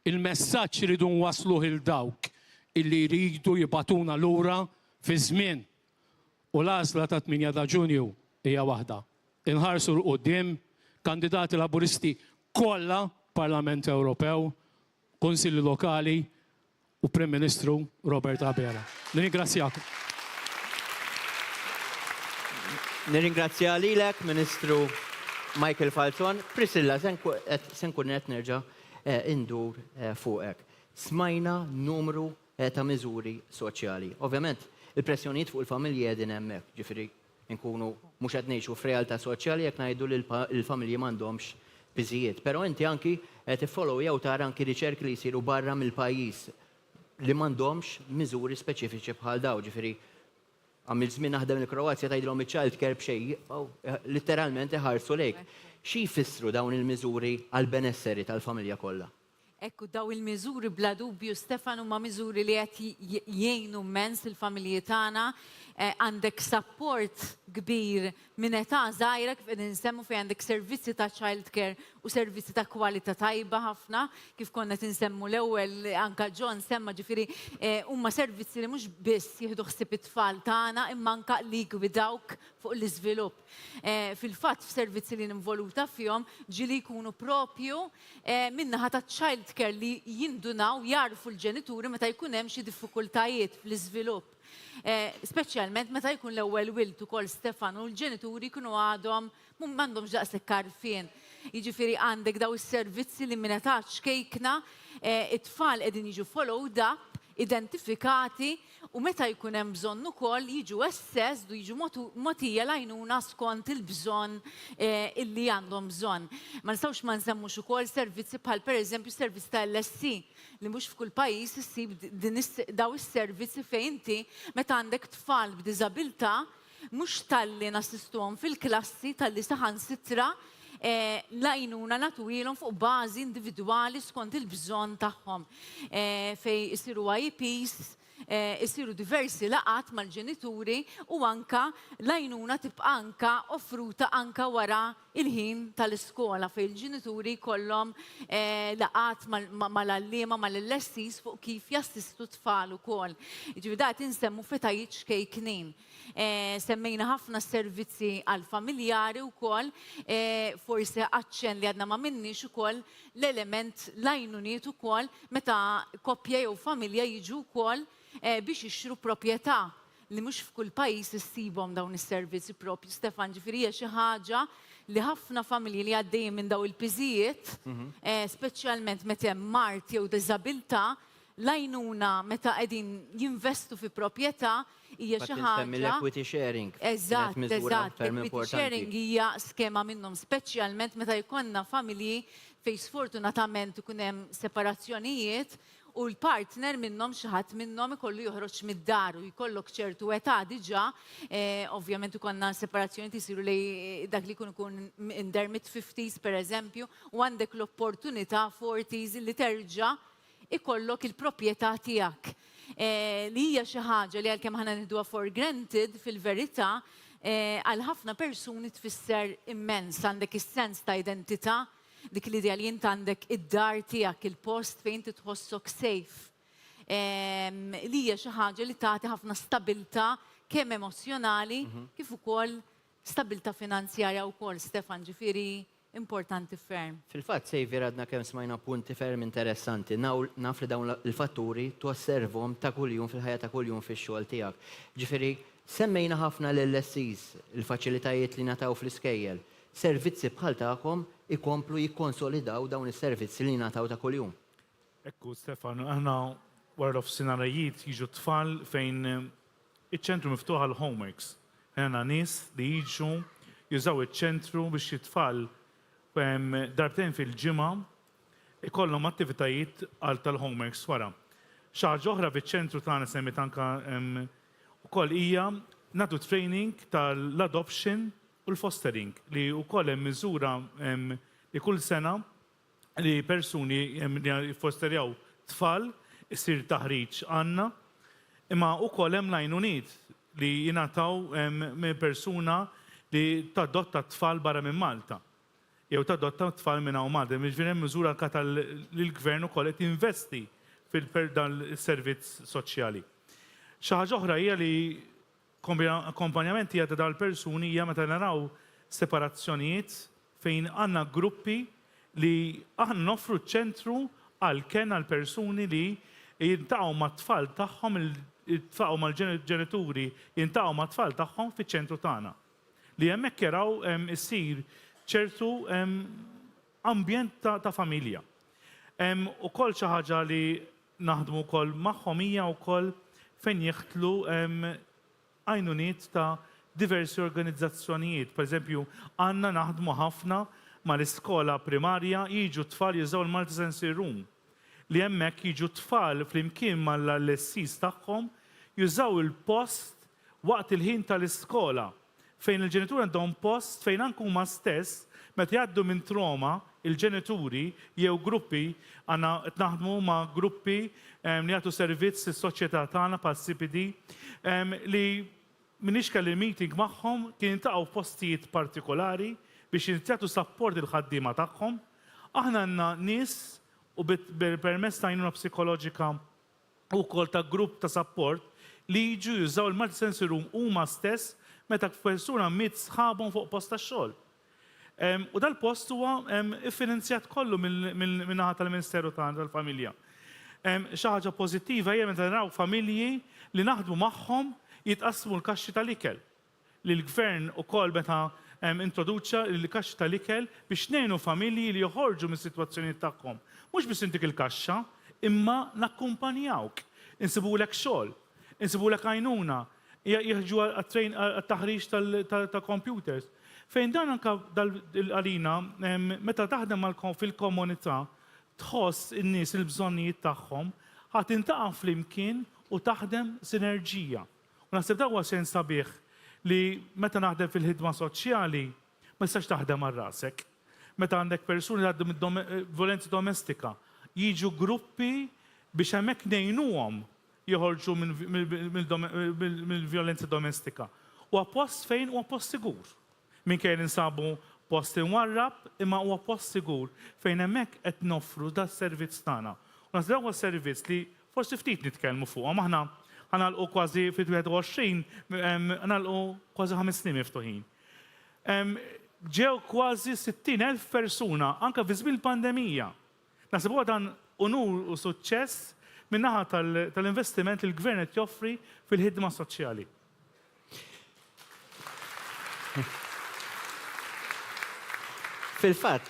il-messaġġ iridu nwasluh il dawk illi jridu jibatuna lura fi żmien. U l-għażla ta' 8 ta' Ġunju hija waħda. Inħarsu l-qudiem kandidati laburisti kollha Parlament Ewropew, Kunsilli Lokali u Prim Ministru Robert Abela. Nirringrazzjakom. Nirringrazzja lilek, Ministru Michael Falzon. Priscilla, sen kun qed nerġa' indur fuqek. Smajna numru ta' miżuri soċjali. Ovvjament, il-pressjonijiet fuq il-familji qegħdin hemmhekk, ġifieri nkunu mhux qed ngħixu f'realtà soċjali jekk ngħidu li l-familji m'għandhomx biżijiet. Però inti anki qed iffollow jew tara anki riċerki li jsiru barra mill-pajjiż li m'għandhomx miżuri speċifiċi bħal daw, ġifieri għamil żmien naħdem il-Kroazja tgħidilhom iċ-child care b'xejn, letteralment iħarsu lejk. Xi jfissru dawn il-miżuri għall-benesseri tal-familja kollha? Ekku, daw il-miżuri bla dubju, Stefan, huma miżuri li qed jgħinu immens il-familji tagħna, għandek support kbir minn età żgħira kif qegħdin insemmu fejn għandek servizzi ta' child care u servizzi ta' kwalità tajba ħafna, kif konna tinsemmu l-ewwel anka John semma ġifieri huma servizzi li mhux biss jieħdu ħsieb it-tfal tagħna imma anke li gwidawk fuq l-iżvilupp. Fil-fatt f'servizzi li ninvoluta fihom ġieli jkunu propju min-naħa ta' child care li jindunaw jarfu l-ġenituri meta jkun hemm xi diffikultajiet fl-iżvilupp. Speċjalment meta jkun l-ewwel wilt ukoll Stefan u l-ġenituri kienu għadhom m'għandhomx daqshekk għarfien. Jiġifieri għandek daw is-servizzi li minn età xkejkna it-tfal qegħdin jiġu followed up, identifikati u meta jkun hemm bżonn ukoll jiġu assessed u jiġu mogħtija l-għajnuna skont il-bżonn illi għandhom bżonn. Ma nistgħux ma nsemmux ukoll servizzi bħal pereżempju servizz ta' LSC li mhux f'kull pajjiż issib daw is-servizzi fejn inti meta għandek tfal b'diżabilità mhux talli nassistuhom fil-klassi talli saħansitra l-għajnuna natwilhom fuq bażi individwali skont il-bżonn tagħhom. Fej isiru IEPs, isiru diversi laqat mal-ġenituri u anka l-għajnuna tibqa' anka offruta anka wara il-ħin tal-iskola fej il-ġenituri kollhom laqat mal-allima mal-LSIs fuq kif jassistu tfal ukoll. Jiġifieri da tinsemmu fetajiet xkejknin. Semmejna ħafna servizzi għal-familjari ukoll, forsi aċċen li għadna ma minniex ukoll l-element l-għajnuniet ukoll meta koppja jew familja jiġu ukoll biex jixtru proprjetà li mhux f'kull pajjiż issibhom dawn is-servizzi propju. Stefan, ġifieri hija xi ħaġa li ħafna familji li għaddejjin minn daw il-piżijiet, speċjalment meta hemm mart jew diżabilità, l-għajnuna meta qegħdin jinvestu fi proprjetà hija xi ħaġa. L-equity sharing. Eżatt, l-equity sharing hija skema minnhom, speċjalment meta jkollna familji fejn sfortunatament ikun hemm separazzjonijiet u l-partner minnhom xi ħadd minnhom ikollu joħroġ mid-dar u jkollok ċertu età diġà, ovvjament ikollna separazzjoni tisiru li dak li ikun in their mid-50s pereżempju u għandek l-opportunità 40s li terġa' ikollok il-proprjetà tiegħek. Li hija xi ħaġa li għalkemm ħana nieħduha for granted fil-verità għal ħafna persuni tfisser immens, għandek is-sens ta' identità, dik l-idea li jint għandek id-dar tiegħek, il-post fejn titħossok safe. Li hija xi ħaġa li tagħti ħafna stabilità kemm emozjonali kif ukoll stabilità finanzjarja wkoll, Stefan, ġifieri importanti ferm. Fil-fatt Sejvier għadna kemm smajna punti ferm interessanti. Naf li dawn il-fatturi tosservhom ta' kuljum fil-ħajja ta' kuljum fix-xogħol tiegħek. Ġifieri semmejna ħafna l-LSCs, il-faċilitajiet li nataw fl-iskejjel. Servizzi bħal tagħhom ikomplu jikkonsolidaw dawn is-servizzi li nataw ta' kuljum. Ekku, Stefan, aħna wara f'sinarajiet jiġu tfal fejn iċ-ċentru miftuħ għal homeworks. Għandna nies li jiġu jużaw iċ-ċentru biex jitfall darbtejn fil-ġimgħa ikollhom attivitajiet għal tal-homeworks wara. Xi ħaġa oħra fiċ-ċentru tagħna semmit anke ukoll hija nagħtu training tal-adoption u l-fostering li wkoll hemm miżura li kull sena li persuni li fosterjaw tfal isir taħriġ għandna, imma wkoll hemm l-għajnuniet li jingħataw minn persuna li tadotta tfal barra minn Malta. Jew tadotta tfal minn hawn Malta. Jiġifieri hemm miżura li l-gvern ukoll qed jinvesti fil-dan is-servizz soċjali. Xi ħaġa oħra hija li akkompanjament hija ta' dal-persuni hija meta naraw separazzjonijiet fejn għandna gruppi li aħna noffru ċentru għal-ken għal-persuni li jintaqgħu mat-tfal tagħhom jintaqgħu mal-ġenituri jintaqgħu mat-tfal tagħhom fiċ-ċentru tagħna. Li hemmhekk jaraw issir ċertu ambjent ta' familja. Ukoll xi ħaġa li naħdmu wkoll magħhom hija wkoll fejn jeħtlu għajnuniet ta' diversi organizzazzjonijiet. Per eżempju, għandna naħdmu ħafna mal-iskola primarja jiġu tfal jużaw il-Malta Sensory Room. Li hemmhekk jiġu tfal flimkien mal-LSIs tagħhom jużaw il-post waqt il-ħin tal-iskola fejn il-ġenituri għandhom post fejn anke huma stess meta jgħaddu minn trauma il-ġenituri jew gruppi għandna qed naħdmu ma' gruppi li jagħtu servizz is-soċjetà tagħna bħal-CPD li minix kelli meeting magħhom kien jintaqgħu f'postijiet partikolari biex jintjagħtu support il-ħaddiema tagħhom. Aħna għandna nies u permezz ta' għajnuna psikoloġika u kol ta' grupp ta' support li jiġu jużaw il-Malta Sensory Room huma stess meta persuna miet sħabhom fuq post tax-xogħol. U dal-post huwa iffinanzjat kollu min-naħa tal-Ministeru tal-Familja. Xi ħaġa pożittiva hija meta naraw familji li naħdmu magħhom jitqassmu l-kaxxi tal-ikel. Li l-gvern ukoll meta introduċa l-kaxxi tal-ikel biex ngħinu familji li joħorġu mis-sitwazzjonijiet tagħhom. Mhux biss intik il-kaxxa, imma nakkumpanjawk. Insibulek xogħol, insibulek għajnuna, jieħġu għat-taħriġ tal-computers. Fejn dan anka dal-għalina, meta taħdem fil-komunità, tħoss in-nies il-bżonnijiet tagħhom, ħadd intaqa' flimkien u taħdem sinerġija. U naħseb dak huwa xejn sabiħ li meta naħdem fil-ħidma soċjali ma tistax taħdem għal rasek. Meta għandek persuni li għaddu mid-violenza domestika, jiġu gruppi biex hemmhekk ngħinuhom joħorġu mill-violenza domestika. U post fejn huwa post sigur. Minkejn insabu post inwarrab, imma huwa post sigur fejn hemmhekk qed noffru da servizz tagħna. U naħseb huwa servizz li forsi ftit nitkellmu fuqhom aħna ħanalqu kważi fit-21 ħanalqu kważi 5 snin miftuħin. Ġew kważi 60,000 persuna anke fi żmien pandemija. Naħseb huwa dan unur u suċċess min-naħa tal-investiment li l-gvern qed joffri fil-ħidma soċjali. Fil-fatt,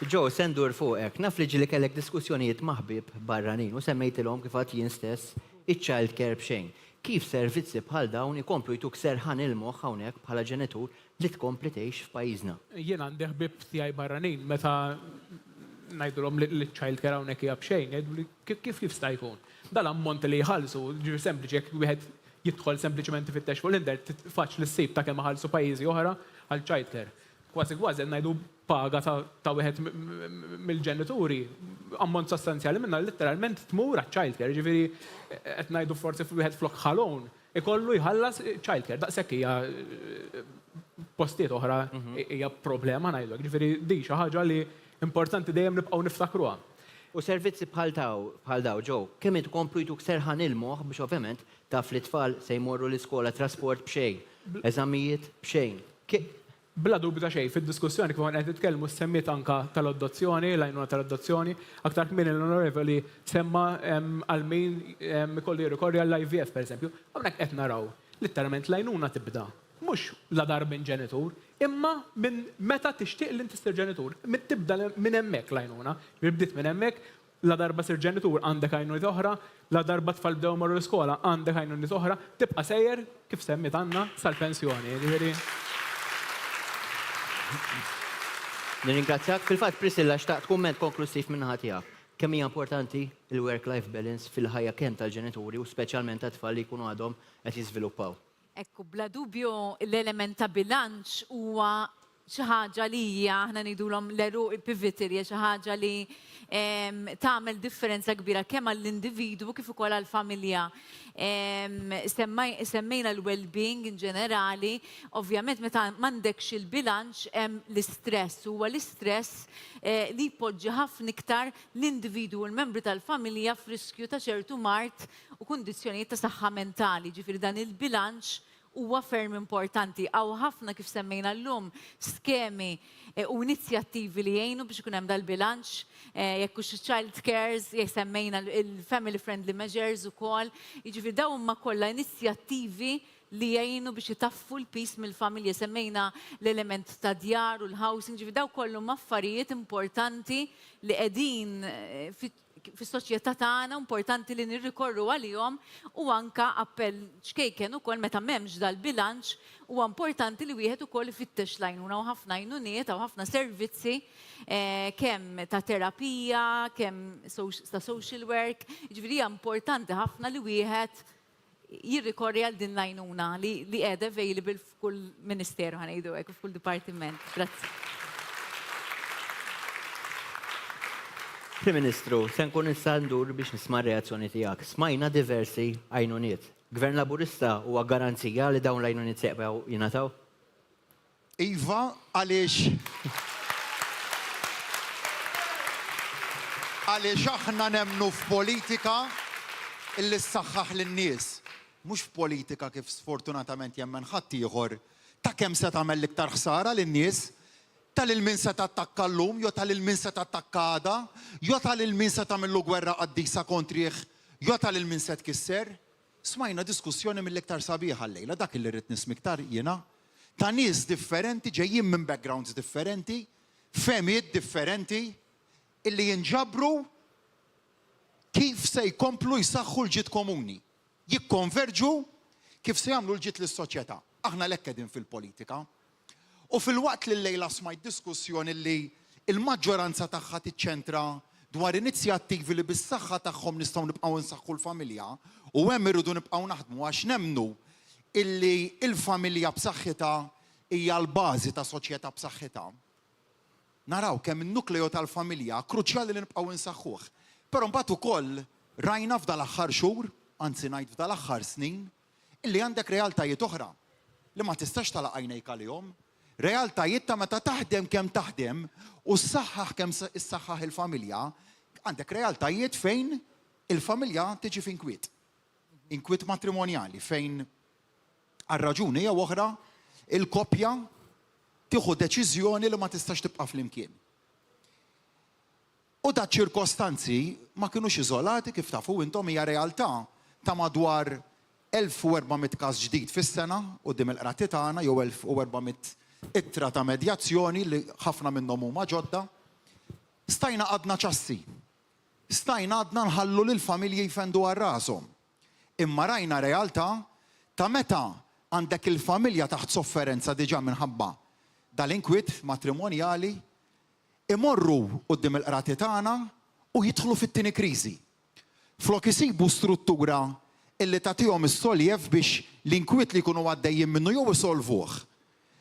Joe, sendur fuqek, naf li ġili kellek diskussjonijiet maħbib barranin u semmejtilhom kif għad jien stess iċ-child care b'xejn. Kif servizzi bħal dawn ikomplu jtuk serħan il-moħħ hawnhekk bħala ġenitur li tkompli tgħix f'pajjiżna? Jien għandi ħbib tiegħi barranin meta ngħidulhom li child care hawnhekk hija b'xejn, jgħidu kif sta jkun. Dal-ammont li jħallsu, ġifier sempliċi jekk wieħed jidħol sempliċement ifittex fuq l-internet faċli ssib ta' kemm ħallsu pajjiżi oħra għal child care. Kważi qed ngħidu paga ta' wieħed mill-ġenituri ammont sostanzjali minna letteralment tmur għax-child care, ġifieri qed ngħidu forsi wieħed flok ħalon ikollu jħallas child care. Daqshekk hija postijiet oħra hija problema ngħidlek. Ġifieri di xi ħaġa li importanti dejjem nibqgħu niftakruha. U servizzi bħal daw, Joe, kemm tkomplu jtuk serħan il-moħħ biex ovvjament taf li tfal se jmorru l-iskola trasport b'xejn, eżamijiet b'xejn. Bla dubju ta' xejn, fid-diskussjoni kif qed nitkellmu semmiet anka tal-adozzjoni, l-għajnuna tal-adozzjoni, aktar kmin l-onorevoli semma għal min ikolli jirrikorri għall-IVF, pereżempju, hawnhekk qed naraw letteralment l-għajnuna tibda. Mhux la dar minn ġenitur, imma minn meta tixtieq li inti ssir ġenitur. Tibda minn hemmhekk l-għajnuna, bdiet minn hemmhekk, la darba sir ġenitur għandek għajnuniet oħra, la darba tfal bdew marru l-iskola għandek għajnuniet oħra, tibqa' sejjer kif semmit għandna sal-pensjoni. Nirringrazzjak. Fil-fatt, Priscilla, xtaqt kumment konklusiv minnaħa tiegħek. Kemm hija importanti il-work-life balance fil-ħajja kemm tal-ġenituri u speċjalment tat-tfal li jkunu għadhom qed jiżviluppaw. Ekku, bla dubju l-element ta' bilanċ huwa xi ħaġa li hija aħna ngħidulhom l-eruq pivotal hija xi ħaġa li tagħmel differenza kbira kemm għall-individwu kif ukoll għall-familja. Semmejna l-well-being in ġenerali, ovvjament meta m'għandekx il-bilanċ hemm l-istress. Huwa l-istress li jpoġġi ħafna iktar l-individwu u l-membri tal-familja f'riskju ta' ċertu mart u kundizzjonijiet ta' saħħa mentali. Ġifieri dan il-bilanċ huwa ferm importanti. Għaw ħafna kif semmejna llum skemi u inizjattivi li jgħinu biex ikun hemm dal-bilanċ, jekk hux child cares, jekk semmejna il-family friendly measures ukoll. Jiġifieri dawn huma kollha inizjattivi li jgħinu biex itaffu l-pis mill-familja. Semmejna l-element ta' djar u l-housing, ġifieri dawn kollu affarijiet importanti li qegħdin fis-soċjetà tagħna, importanti li nirrikorru għalihom u anke appell ċkejken ukoll meta m'hemmx dal-bilanċ huwa importanti li wieħed ukoll ifittex l-għajnuna u ħafna għajnuniet u ħafna servizzi kemm ta' terapija, kemm ta' social work. Jiġifieri hija importanti ħafna li wieħed jirrikorri għal din l-għajnuna li qiegħda available f'kull ministeru ħanejdu hekk f'kull dipartiment. Grazzi. Prim Ministru, se nkun issa ndur biex nisma' reazzjoni tiegħek. Smajna diversi għajnuniet. Gvern Laburista huwa garanzija li dawn l-għajnuniet seqgħu jingħataw? Iva, għaliex aħna nemmnu f'politika illi ssaħħaħ lin-nies. Mhux f'politika kif sfortunatament jemmen ħadd ieħor ta' kemm se tagħmel l-iktar ħsara lin-nies, tal-il-min se tattakka llum, jew tal-il-min se tattakka għada, jew tal-il-min se tagħmillu gwerra qaddisa kontrih, jew tal-il-min se tkisser. Smajna diskussjoni mill-iktar sabiħa llejla, dak li rrid nismiktar jiena, ta' nies differenti ġejjin minn backgrounds differenti, femijiet differenti, illi jinġabru kif se jkomplu jsaħħu l-ġid komuni, jikkonverġu kif se jagħmlu l-ġid lis-soċjetà. Aħna lekk qegħdin fil-politika. U fil-waqt li l-lejla smajt diskussjoni li il-maġġoranza tagħha tiċċentra dwar inizjattivi li bis-saħħa tagħhom nistgħu nibqgħu nsaħħu l-familja u hemm irridu nibqgħu naħdmu għax nemmnu illi l-familja b'saħħitha hija l-bażi ta' soċjetà b'saħħitha. Naraw kemm in-nukleo tal-familja kruċjali li nibqgħu nsaħħuh. Però mbagħad ukoll rajna f'dal-aħħar xhur, anzi ngħid f'dal-aħħar snin, illi għandek realtajiet oħra li ma tistax tagħlaq għajnejk għalihom. Realtajiet ta' meta taħdem kemm taħdem u ssaħħaħ kemm issaħħaħ il-familja, għandek realtajiet fejn il-familja tiġi f'inkwiet. Inkwiet matrimonjali fejn għal raġuni jew oħra il-koppja tieħu deċiżjoni li ma tistax tibqa' flimkien. U da ċirkostanzi ma kinux iżolati kif tafu intom hija realtà ta' madwar 1400 każ ġdid fis-sena quddiem il-qrati tagħna jew 1400 ittra ta' medjazzjoni li ħafna minnhom huma ġodda. Stajna għadna ċassi. Stajna għadna nħallu lil familji jfendu għal rashom. Imma rajna realtà ta' meta għandek il-familja taħt sofferenza diġà minħabba dal-inkwiet matrimonjali imorru quddiem il-qrati tagħna u jidħlu fit-tieni kriżi. Flok isibu struttura illi tagħtihom is-soljev biex l-inkwiet li jkunu għaddejjin minnu jew isolvuh,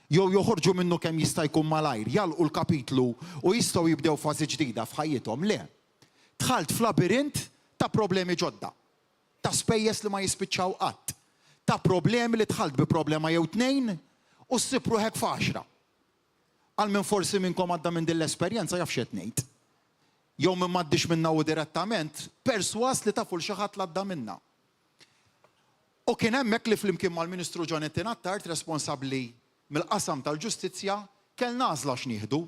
jew joħorġu minnu kemm jista' jkun malajr, jalqu l-kapitlu u jistgħu jibdew fażi ġdida f'ħajjithom. Le, dħalt f'labirint ta' problemi ġodda, ta' spejjeż li ma jispiċċaw qatt, ta' problemi li dħalt bi problema jew tnejn u ssib ruħek f'għaxra. Għal min forsi minnkom għadda minn din l-esperjenza jaf x'qed ngħid. Jew min m'għaddix minnha u direttament, perswas li tafu xi ħadd l-għadda minnha. U kien hemmhekk li flimkien mal-Ministru Ġonetti Nattart responsabbli mill-qasam tal-ġustizzja kellna għażla x'nieħdu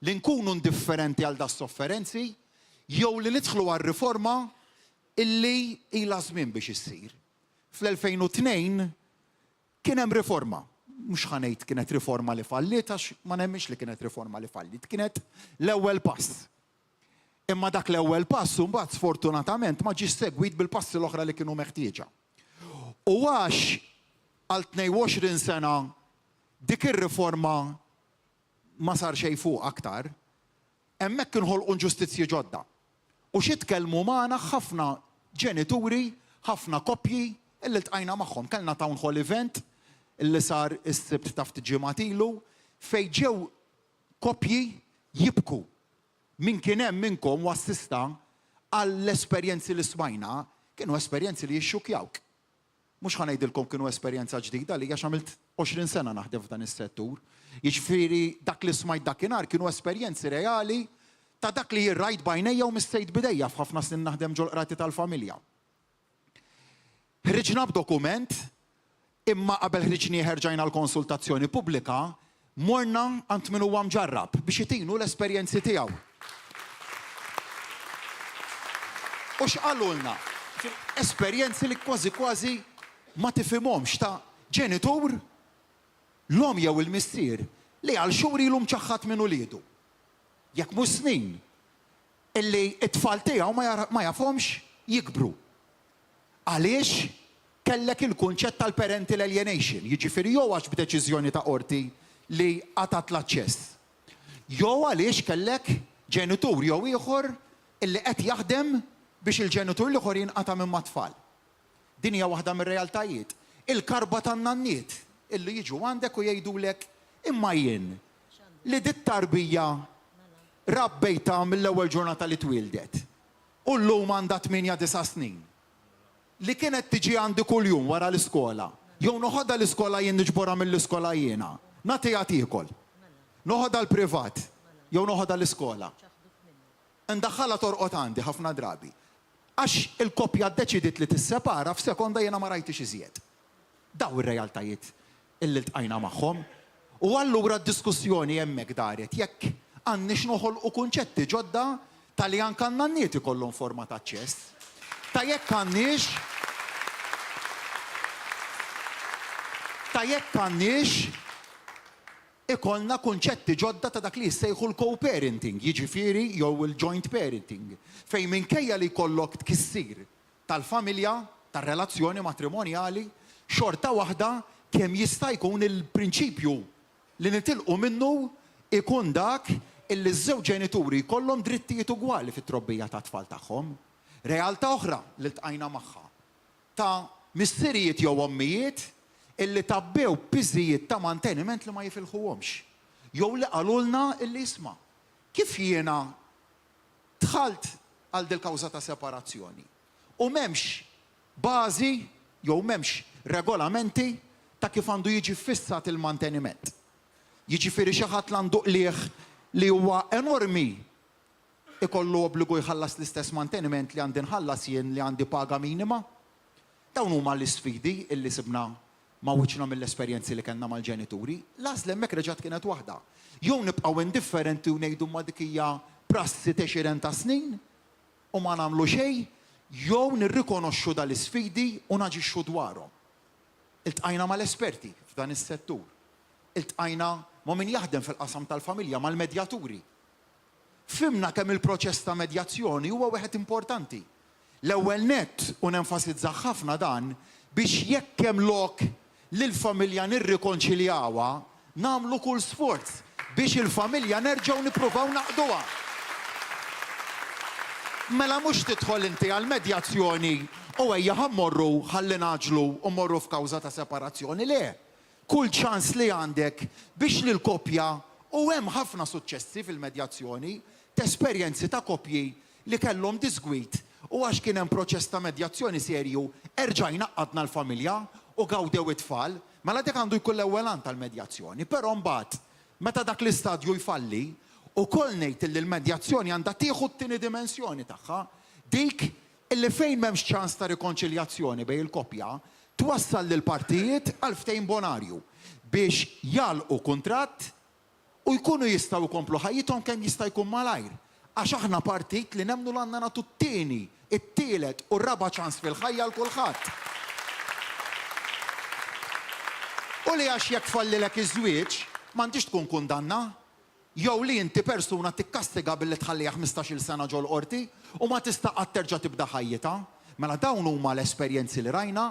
li nkunu indifferenti għal das sofferenzi jew li nidħlu għar-riforma illi ilha żmien biex issir. Fl-2002 kien hemm riforma. Mhux ħanejt kienet riforma li fallit għax ma nemmix li kienet riforma li fallit. Kienet l-ewwel pass. Imma dak l-ewwel pass mbagħad sfortunatament ma ġiex segwit bil-passi l-oħra li kienu meħtieġa. U għax għal 22 sena dik ir-riforma ma sar xejn fuq aktar, hemmhekk inħolqu ġustizzji ġodda. U xi tkellmu magħna ħafna ġenituri, ħafna koppji illi ltqajna magħhom. Kellna town hall event illi sar is-sibt ta' ftit ġimgħat ilu fejn ġew koppji jibku. Min kien hemm minnkom u assista għall-esperjenzi li smajna kienu esperjenzi li jixxukjawk. Mhux ħanejdilkom kienu esperjenza ġdida li għax għamilt 20 sena naħdem f'dan is-settur. Jiġifieri dak li smajt dakinhar kienu esperjenzi reali ta' dak li jirrajt bajnejja u mistejt bidejja f'ħafna snin naħdem ġol qrati tal-familja. Ħriġna b'dokument, imma qabel ħriġni ħerġajna l-konsultazzjoni pubblika, morna għand min huwa mġarrab biex itinu l-esperjenzi tiegħu. U x'qalulna? Esperjenzi li kważi ma tifhimhomx ta' ġenitur l-om jew il-missier li għal xhur ilu mċaħħad minn uliedu. Jekk mhux snin illi t-tfal tiegħu ma jafhomx jikbru. Għaliex kellek il-kunċett tal-parental alienation, jiġifieri jew għax b'deċiżjoni ta' qorti li għatat l-aċċess. Jew għaliex kellek ġenitur jew ieħor illi qed jaħdem biex il-ġenitur l-ieħor jinqata' minn mat-tfal. Din hija waħda mir-realtajiet. Il-karba tan-nanniet illi jiġu għandek u jgħidulek imma jien li dit-tarbija rabbejta mill-ewwel ġurnata li twildet. U llum għandha 8-9 snin. Li kienet tiġi għandi kuljum wara l-iskola. Jew noħodha l-iskola jien niġborha mill-iskola jiena. Nagħtiha tiekol. Noħodha l-privat. Jew noħodha l-iskola. Indaħħalha torqod għandi ħafna drabi. Għax il-koppja ddeċidiet li tissepara f'sekonda jiena ma rajtix iżjed. Daw ir-realtajiet illi ltqajna magħhom. U allura d-diskussjoni hemmhekk daret jekk għandniex noħolqu kunċetti ġodda tal-li anke n-nanniet ikollhom forma ta' aċċess. Ta' jekk għandniex ikollna kunċetti ġodda ta' dak li jissejħu l-co-parenting, jiġifieri jew il-joint parenting, fejn minkejja li jkollok tkissir tal-familja, tar-relazzjoni matrimonjali, xorta waħda kemm jista' jkun il-prinċipju li nitilqu minnu ikun dak illi ż-żewġ ġenituri jkollhom drittijiet ugwali fit-trobbija ta' tfal tagħhom. Realtà oħra li ltqajna magħha ta' missierijiet jew ommijiet illi tabbew piżijiet ta' manteniment li ma jifilħuhomx. Jew li qalulna illi isma' kif jiena dħalt għal dil kawża ta' separazzjoni. U m'hemmx bażi jew m'hemmx regolamenti ta' kif għandu jiġi fissat il-manteniment. Jiġifieri xi ħadd għandu qlieħ li huwa enormi ikollu obbligu jħallas l-istess manteniment li għandi nħallas jien li għandi paga minima. Dawn huma l-isfidi illi sibna ma' wiċċna mill-esperjenzi li kellna mal-ġenituri. L-għażla hemmhekk reġgħet kienet waħda. Jew nibqgħu indifferenti u ngħidu ma dik hija prassi texiren ta' snin u ma nagħmlu xejn, jew nirrikonoxxu dal-isfidi u naġixxu dwarhom. Iltqajna mal-esperti f'dan is-settur. Iltqajna ma' min jaħdem fil-qasam tal-familja mal-medjaturi. Fimna kemm il-proċess ta' medjazzjoni huwa wieħed importanti. L-ewwel nett u nenfasizza ħafna dan biex jekk hemm lok lill-familja nirrikonċiljawha nagħmlu kull sforz biex il-familja nerġgħu nippruvaw naqduha. Mela mhux tidħol inti għall-medjazzjoni u ejja ħammorru ħalli naġlu u mmorru f'kawża ta' separazzjoni le. Kull ċans li għandek biex lill-koppja u hemm ħafna suċċessi fil-medjazzjoni t-esperjenzi ta' koppji li kellhom disgwit u għax kien hemm proċess ta' medjazzjoni serju erġajna qadna l-familja u gawdew it-tfal, mela dik għandu jkun l-ewwel għan tal-medjazzjoni. Però mbagħad meta dak l-istadju jfalli ukoll ngħid li l-medjazzjoni għandha tieħu t-tieni dimensjoni tagħha, dik illi fejn m'hemmx ċans ta' rikonċiljazzjoni bejn il-koppja twassal lil partijiet għal ftehim bonarju biex jalqu kuntratt u jkunu jistgħu jkomplu ħajjithom kemm jista' jkun malajr. Għax aħna partit li nemmnu l-għandna nagħtu t-tieni, it-tielet u r-raba' ċans fil-ħajja l kulħadd. U li għax jekk fallilek iż-żwieġ m'għandix tkun kundanna, jew li inti persuna tikkastiga billi tħallija 15-il sena ġol qorti u ma tista' qatt terġa' tibda ħajjitha. Mela dawn huma l-esperjenzi li rajna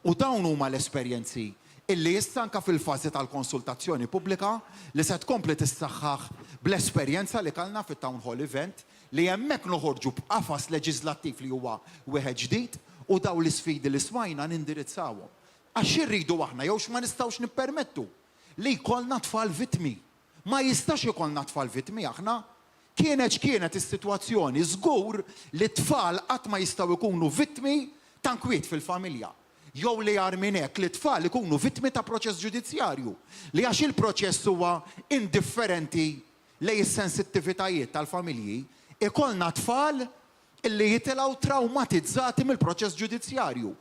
u dawn huma l-esperjenzi illi issa anke fil-fażi tal-konsultazzjoni pubblika li se tkompli tissaħħaħ bl-esperjenza li kellna fit-Town Hall Event li hemmhekk noħorġu b'qafas leġislattiv li huwa wieħed ġdid u dawn l-isfidi li smajna nindirizzawhom. Għax irridu aħna jew ma nistgħux nippermettu li jkollna tfal vittmi. ma jistax ikollna tfal vittmi aħna. Kienet is-sitwazzjoni żgur li tfal qatt ma jistgħu jkunu vittmi ta' nkwiet fil-familja. Jew li jar minn hekk li tfal ikunu vittmi ta' proċess ġudizzjarju. Li għax il-proċess huwa indifferenti lejn is-sensittivitajiet tal-familji, ikollna tfal illi jitilgħu traumatizzati mill-proċess ġudizzjarju.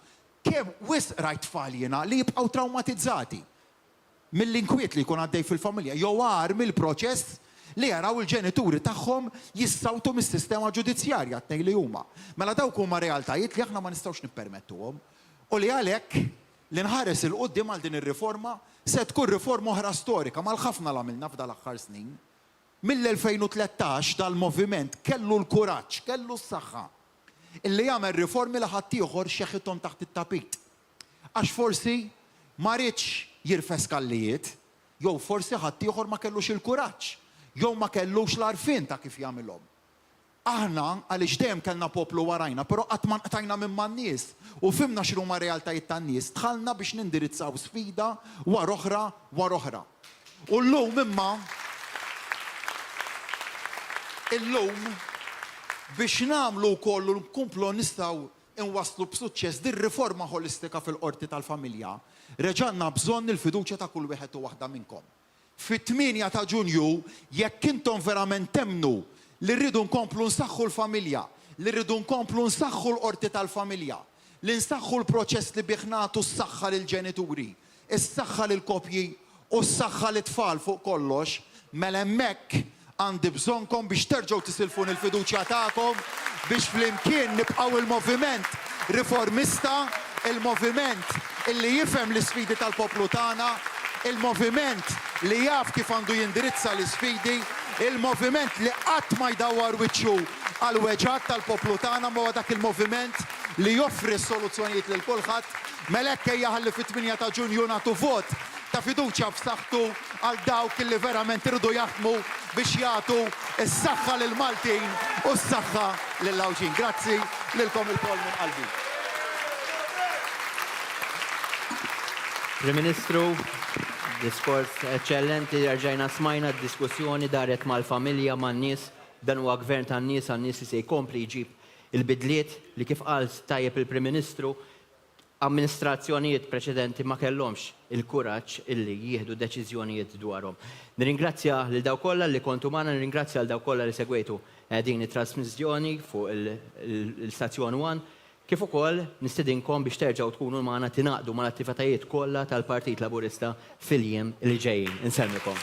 Kemm wisq rajt tfal jiena li jibqgħu traumatizzati mill-inkwiet li jkun għaddej fil-familja, jew għar mill-proċess li jaraw il-ġenituri tagħhom jissawtu mis-sistema ġudizzjarja tnej li huma. Mela dawk huma realtajiet li aħna ma nistgħux nippermettuhom. U li għalhekk li nħares il-qudiem għal din ir-riforma se tkun riforma oħra storika mal-ħafna l-għamilna f'dal aħħar snin. Mill-2013 dal-moviment kellu l-kuraġġ, kellu s-saħħa illi jagħmel riformi li ħadd ieħor xeħithom taħt it-tapit. Għax forsi ma rridx jirfes kallijiet, jew forsi ħadd ieħor ma kellux il-kuraġġ, jew ma kellux l-arfin ta' kif jagħmilhom. Aħna għaliex dejjem kellna poplu warajna, però qatt ma nqtajna minn man-nies u fimna x'huma realtajiet tan-nies, dħalna biex nindirizzaw sfida wara oħra. U llum imma biex nagħmlu wkoll nkumplu nistgħu inwasslu b'suċċess din riforma holistika fil-qorti tal-familja, reġgħanna bżonn il-fiduċja ta' kull wieħed u waħda minnkom. Fit-8 ta' Ġunju, jekk intom verament temnu li rridu nkomplu nsaħħu l-familja, li rridu nkomplu nsaħħu l-qorti tal-familja, li nsaħħu l-proċess li bih nagħtu s-saħħa lill-ġenituri, is-saħħa lill-koppji u s-saħħa lit-tfal fuq kollox, mela hemmhekk għandi bżonkom biex terġgħu tisilfun il-fiduċja tagħkom biex flimkien nibqgħu il-moviment riformista, il-moviment illi jifhem l-isfidi tal-poplu tagħna, il-moviment li jaf kif għandu jindirizza l-isfidi, il-moviment li qatt ma jdawwar wiċċu għal weġġat tal-poplu tagħna ma dak il-moviment li joffri soluzzjonijiet lil kulħadd, mela hekk ejja ħalli fit-8 ta' Ġunju nagħtu vot ta' fiduċja b'saħħtu għal dawk illi verament irridu jaħdmu biex jagħtu s-saħħa lil Maltin u s-saħħa lil Lawġin. Grazzi lilkom il-kol minn qalbi. Prim Ministru, diskors eccellenti, rġajna smajna d-diskussjoni daret mal-familja, man-nies, dan huwa gvern tan-nies, għan-nies li se jkompli jġib il-bidliet li kif qal tajjeb il-Prim Ministru, amministrazzjonijiet preċedenti ma kellhomx il-kuraġġ illi jieħdu deċiżjonijiet dwarhom. Nirringrazzja lil daw kollha li kontu magħna, nirringrazzja lil daw kollha li segwejtu din it-trasmissjoni fuq il-Stazzjon 1, kif ukoll nistedinkom biex terġgħu tkunu magħna tingħaqdu mal-attivitajiet kollha tal-Partit Laburista fil-jiem li ġejjin. Insellmikom.